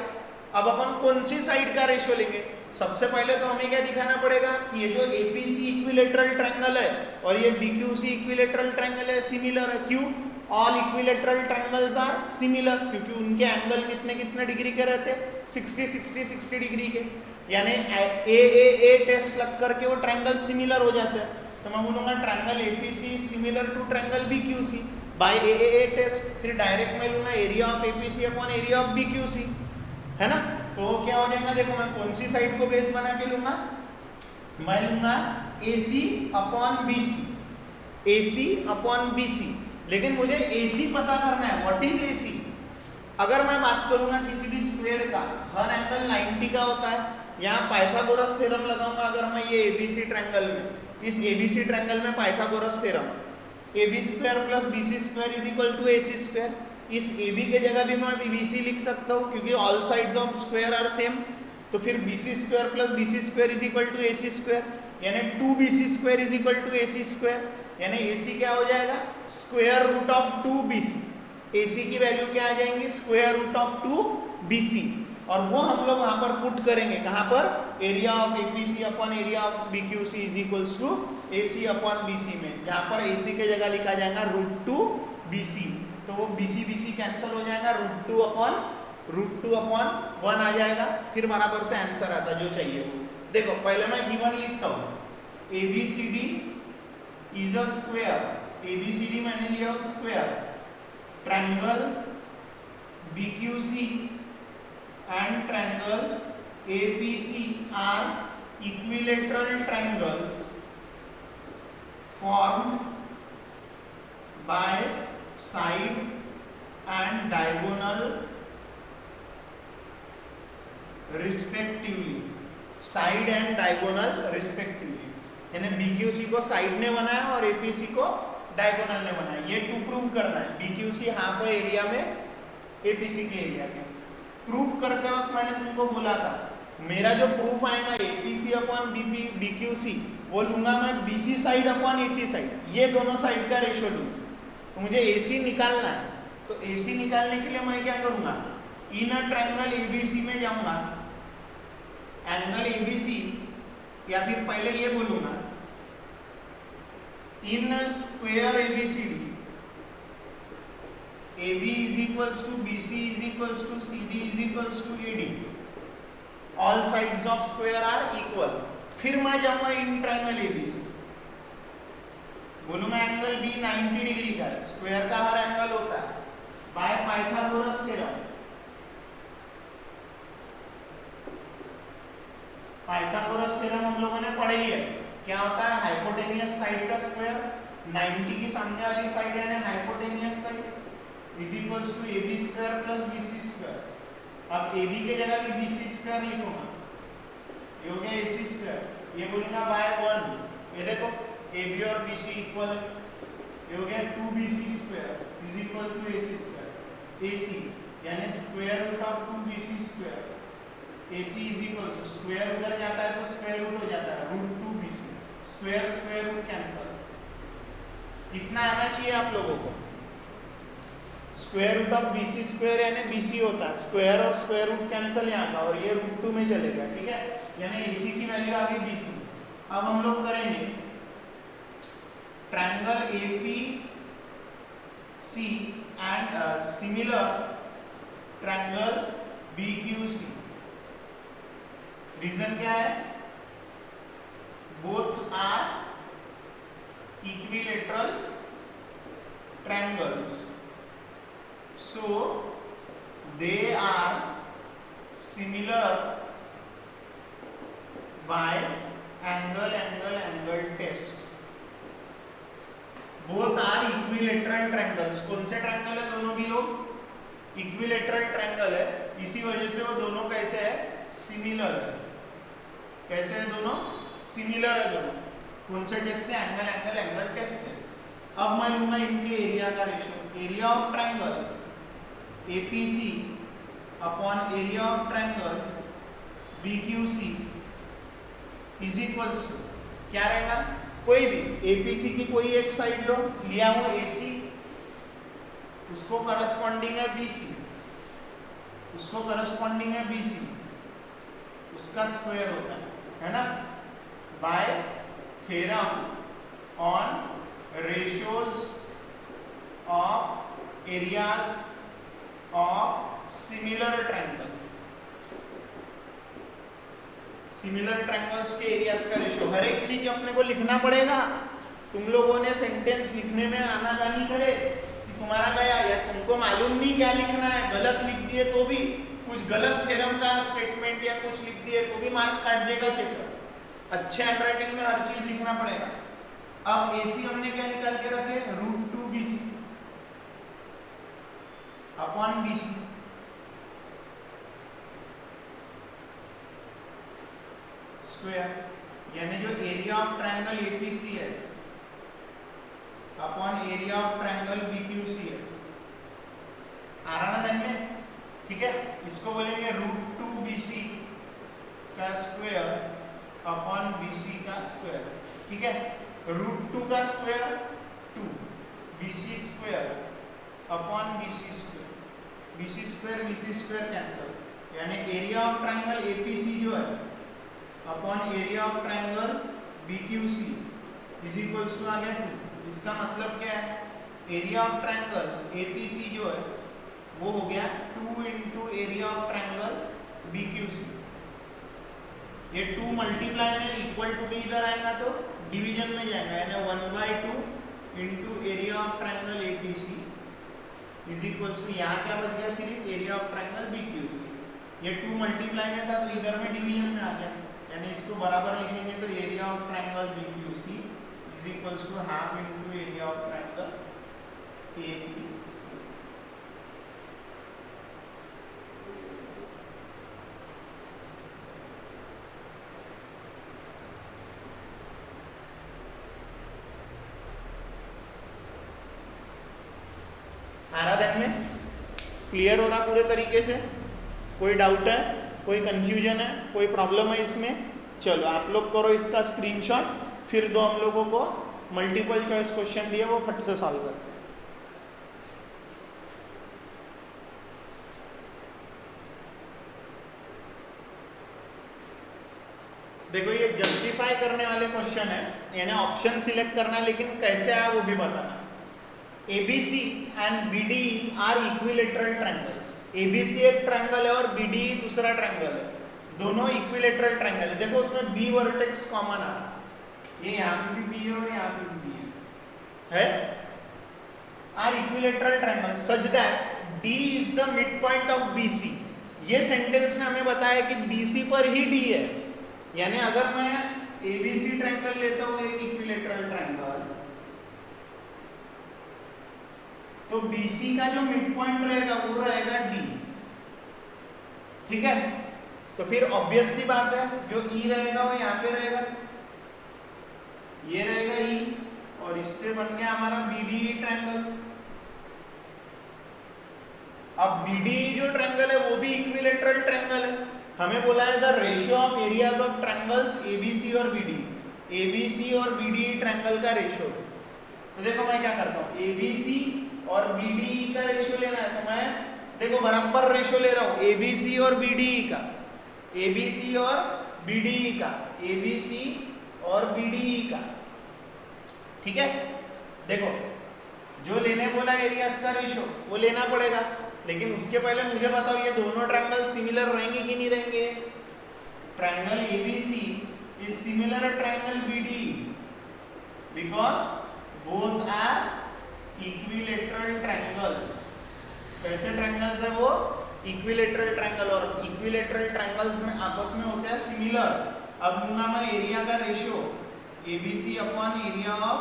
अब अपन कौन सी साइड का रेशियो लेंगे, सबसे पहले तो हमें क्या दिखाना पड़ेगा कि ये जो APC इक्विलेटरल ट्रायंगल है और ये BQC इक्विलेटरल ट्रायंगल है सिमिलर है। क्यों, all equilateral triangles are similar, क्योंकि उनके एंगल कितने कितने डिग्री के रहते हैं, 60 डिग्री के, यानी ए टेस्ट लग करके वो ट्रायंगल सिमिलर हो जाते हैं। तो मैं बोलूँगा triangle APC similar to triangle BQC by A test, फिर डायरेक्ट मैं लूँगा area of APC upon area of BQC, है ना। तो क्या हो जाएगा, देखो मैं कौन सी साइड को बेस बना के लूँगा, मैं लूँगा AC अपॉन BC, लेकिन मुझे AC पता करना है, व्हाट इज AC। अगर मैं बात करूँगा किसी भी स्क्वायर का, हर एंगल 90 का होता है, यहाँ पाइथागोरस थ्योरम लगाऊंगा अगर मैं ये ABC ट्रायंगल में, इस ABC ट्रायंगल में Pythagoras theorem, AB square plus BC square is equal to AC square. इस AB के जगह भी मैं BC लिख सकता हूँ क्योंकि all sides of square are same, तो फिर BC square plus BC square is equal to AC square, यानी 2BC square is equal to AC square, यानी AC क्या हो जाएगा, square root of 2BC। AC की वैल्यू क्या आ जाएंगी, स्क्वायर रूट ऑफ 2BC, और वो हम लोग वहां पर पुट करेंगे, कहां पर, area of APC upon area of BQC is equals to AC upon BC में, जहां पर AC के जगह लिखा जाएगा √2BC, तो वो BC कैंसिल हो जाएगा, √2 अपॉन 1 आ जाएगा, फिर बराबर से आंसर आता जो चाहिए वो। देखो पहले मैं गिवन लिखता हूँ, ABCD is a square, ABCD मैंने लिया square, triangle BQC and triangle APC are equilateral triangles formed by side and diagonal respectively, side and diagonal respectively, यानी BQC को साइड ने बनाया और APC को डायगोनल ने बनाया। ये टू प्रूव करना है, BQC हाफ है एरिया में APC के एरिया के। प्रूफ करते वक्त मैंने तुमको बोला था, मेरा जो प्रूफ आएगा APC अपॉन BQC वो लूंगा मैं BC side upon AC side, ये दोनों साइड का रेशियो लूंगा। तो मुझे AC निकालना है, तो AC निकालने के लिए मैं क्या करूंगा, इन ट्रायंगल ABC में जाऊंगा, एंगल ABC, या फिर पहले ये बोलूंगा in square ABCD, AB is equals to BC is equals to CD is equals to AD, all sides of square are equal। फिर मैं जाऊंगा इन ट्रायंगल ABC, बोलूंगा एंगल B 90 डिग्री का, स्क्वायर का हर एंगल होता है, by Pythagoras theorem. Pythagoras theorem हम लोगों ने पढ़ी है, क्या होता है, हाइपोटेनियस साइड का स्क्वायर 90 की सामने वाली साइड यानी hypotenuse side is equals to AB square plus BC square. अब AB के जगह भी BC स्क्वायर लिखूंगा, ये हो गया AC स्क्वायर ये बोलूंगा बाय 1, ये देखो ए बी और बी सी इक्वल है, ये हो गया 2bc square is equal to ac square, ac यानी square root of 2bc square, ac is equal to square उधर जाता है तो स्क्वायर रूट हो जाता है root 2bc, square square root cancel. इतना आना चाहिए आप लोगों को। Square root of bc square यानी bc होता है, स्क्वायर और स्क्वायर रूट कैंसल यहाँ का, और ये रूट 2 में चलेगा, ठीक है, यानी ac की वैल्यू आ गई bc। अब हम लोग करेंगे triangle APC and similar triangle BQC। Reason क्या है? Both are equilateral triangles, so they are similar by angle test। Both are equilateral triangles. कौन से ट्रायंगल है दोनों भी लोग? इक्विलेटरल ट्रायंगल है, इसी वजह से वो दोनों कैसे है? सिमिलर है। कैसे है दोनों? सिमिलर है दोनों। कौन से टेस्ट से? एंगल टेस्ट से। अब मैं लूंगा इनके एरिया का ratio, area of triangle APC upon area of triangle BQC is equals to क्या रहेगा? कोई भी APC की कोई एक साइड लो, लिया हो AC, उसको करस्पॉन्डिंग है BC, उसको करस्पॉन्डिंग है BC, उसका स्क्वायर होता है ना, bye theorem on ratios of areas of similar triangle. Similar triangles के एरियाज का रेशियो, हर एक चीज अपने को लिखना पड़ेगा। तुम लोगों ने सेंटेंस लिखने में आनाकानी करे कि तुम्हारा गया, या तुमको मालूम नहीं क्या लिखना है, गलत लिख दिए तो भी, कुछ गलत थ्योरम का स्टेटमेंट या कुछ लिख दिए तो भी मार्क काट देगा चेकर। अच्छे हैंडराइटिंग में हर चीज लिखना पड़ेगा। अब AC हमने क्या निकाल के रखे? Root 2bc upon BC, square, यानी जो एरिया ऑफ ट्रायंगल APC है upon area of triangle BQC है। आ रहा ना ध्यान में? ठीक है, इसको बोलेंगे रूट 2bc का स्क्वायर अपॉन BC का स्क्वायर। ठीक है, रूट 2 का square 2, BC square upon BC square, BC square cancel, यानी एरिया ऑफ ट्रायंगल APC जो है upon area of triangle BQC is equals to आ गया 2। इसका मतलब क्या है? एरिया ऑफ ट्रायंगल APC जो है वो हो गया 2 into area of triangle BQC। ये 2 मल्टीप्लाई में इक्वल टू के इधर आएगा तो डिवीजन में जाएगा, यानी 1/2 into area of triangle APC is equals to, यहाँ क्या बच गया? सिर्फ एरिया ऑफ ट्रायंगल BQC। ये 2 मल्टीप्लाई में था तो इधर में डिवीजन में आ गया, यानी इसको बराबर लिखेंगे तो area of triangle BQC is equals to half into area of triangle APC। आ रहा ध्यान में? क्लियर हो रहा पूरे तरीके से? कोई डाउट है, कोई कंफ्यूजन है, कोई प्रॉब्लम है इसमें? चलो आप लोग करो इसका स्क्रीनशॉट, फिर दो हम लोगों को मल्टीपल चॉइस क्वेश्चन दिए वो फट से सॉल्व कर। देखो ये जस्टिफाई करने वाले क्वेश्चन है, यानी ऑप्शन सिलेक्ट करना है, लेकिन कैसे आया वो भी बताना। ABC and BDE are equilateral triangles. ABC एक ट्रायंगल है और BDE दूसरा ट्रायंगल है, दोनों इक्विलेटरल ट्रायंगल है। देखो उसमें B वर्टेक्स कॉमन आ रहा है, ये यहाँ पे भी B है और यहाँ पे भी B है। Are equilateral triangle such that D is the mid point of BC। ये सेंटेंस ने हमें बताया कि BC पर ही D है, यानी अगर मैं ABC ट्रायंगल लेता हूँ एक इक्विलेटरल ट्रायंगल, तो BC का जो मिड पॉइंट रहेगा वो रहेगा D। ठीक है, तो फिर ऑब्वियस सी बात है जो E रहेगा वो यहाँ पे रहेगा, ये रहेगा ई, और इससे बन गया हमारा बीडीई ट्रायंगल। अब बीडीई जो ट्रायंगल है वो भी इक्विलेटरल ट्रायंगल है। हमें बोला है the ratio of areas of triangles ABC और बीडीई, एबीसी और बीडीई ट्रायंगल का रेशियो। तो देखो मैं क्या करता हूँ, एबीसी और बीडीई का रेशियो लेना है, तो मैं देखो बराबर रेशियो ले रहा हूँ एबीसी और बीडीई का, एबीसी और बीडीई का, एबीसी और बीडीई का। ठीक है, देखो जो लेने बोला एरियाज का रेशियो वो लेना पड़ेगा, लेकिन उसके पहले मुझे बताओ ये दोनों ट्रायंगल सिमिलर रहेंगे कि नहीं रहेंगे। Triangle ABC is similar triangle BDE because both are equilateral triangles. कैसे ट्रायंगल्स है वो, इक्विलेटरल ट्रायंगल, और इक्विलेटरल ट्रायंगल्स में आपस में होते हैं सिमिलर। अब लूंगा मैं एरिया का ratio ABC upon area of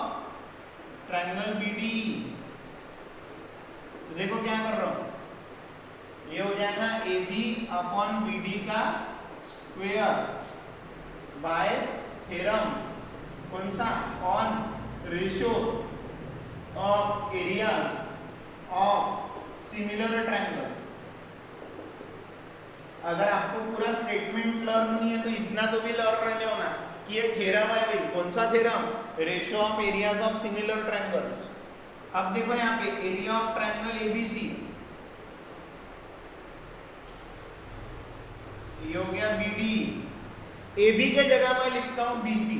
triangle BDE. तो देखो क्या कर रहा हूं, ये हो जाएगा AB अपॉन BD का स्क्वायर बाय थ्योरम, कौन सा, on ratio of areas of similar triangle. अगर आपको पूरा स्टेटमेंट लर्न नहीं है तो इतना तो भी लर्न रहने होना कि ये थ्योरम है भाई, कौन सा theorem, ratio of areas of similar triangles. अब देखो यहाँ पे एरिया ऑफ ट्रायंगल एबीसी, ये हो गया बीडी, एबी के जगह मैं लिखता हूं BC,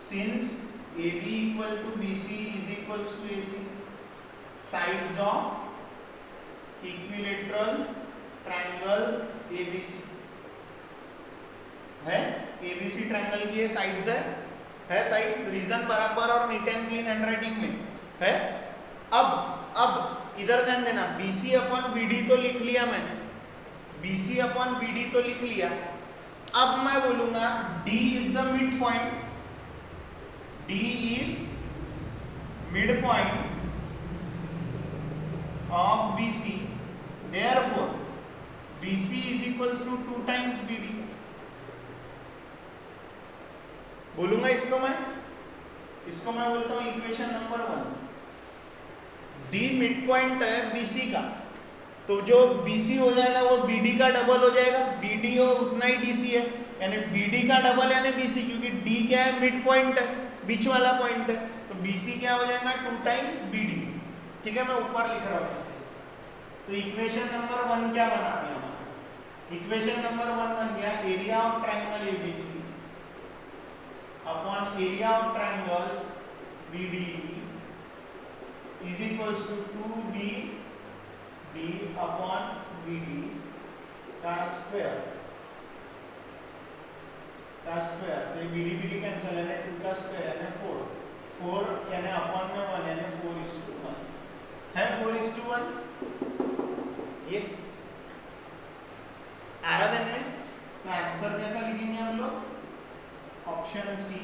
since AB equal to BC is equals to AC, sides of equilateral triangle ABC है, ABC ट्रायंगल की ये साइड्स है साइड्स, रीजन बराबर और नीट एंड क्लीन हैंडराइटिंग में है। अब इधर ध्यान देना, BC अपॉन BD तो लिख लिया मैंने, BC अपॉन BD तो लिख लिया। अब मैं बोलूंगा D is the mid point, D is mid point of BC, therefore BC is equals to 2 times BD। बोलूंगा इसको मैं बोलता हूं equation number 1। D mid point है BC का, तो जो BC हो जाएगा वो BD का डबल हो जाएगा, BD हो उतना ही DC है, यानी BD का डबल यानी BC, क्योंकि D क्या है, मिड पॉइंट है, बीच वाला पॉइंट है, तो BC क्या हो जाएगा 2 टाइम्स BD। ठीक है, मैं ऊपर लिख रहा हूँ। तो इक्वेशन नंबर 1 क्या बना दिया हमारा, इक्वेशन नंबर 1 बन गया area of triangle ABC upon area of triangle BDE is equals to 2BD upon BD का स्क्वायर, तो BD कैंसिल यानी 2 का स्क्वायर यानी 4 यानी अपॉन में 1 यानी 4:1 है, 4:1 ये आ रहा है में। तो आंसर कैसा लिखेंगे हम लोग, ऑप्शन सी।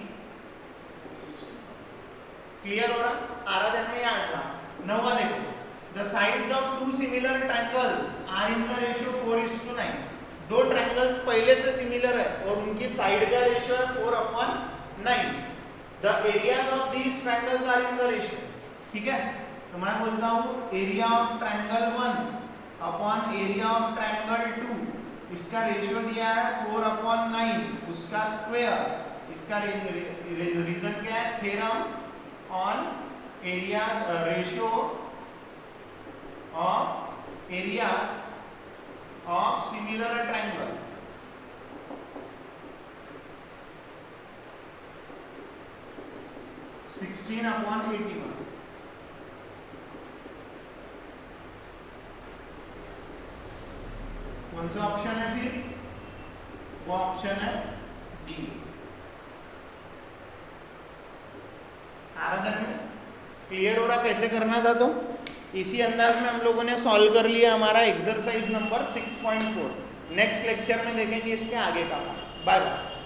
क्लियर हो रहा, आ रहा ध्यान में, या आठवां नौवां देखो, the sides of two similar triangles are in the ratio 4:9। दो ट्रायंगल्स पहले से सिमिलर है और उनकी साइड का रेशियो है 4/9। The areas of these triangles are in the ratio. ठीक है, तो मैं बोलता हूं area of triangle 1 upon area of triangle 2, इसका रेशियो दिया है 4/9, उसका स्क्वायर, इसका रीजन क्या है, theorem on areas ratio of areas of similar triangle। (16 upon 81) कौन सा ऑप्शन है फिर, वो ऑप्शन है डी। क्लियर हो रहा कैसे करना था, तो इसी अंदाज में हम लोगों ने सॉल्व कर लिया हमारा एक्सरसाइज नंबर 6.4। नेक्स्ट लेक्चर में देखेंगे इसके आगे का। Bye bye.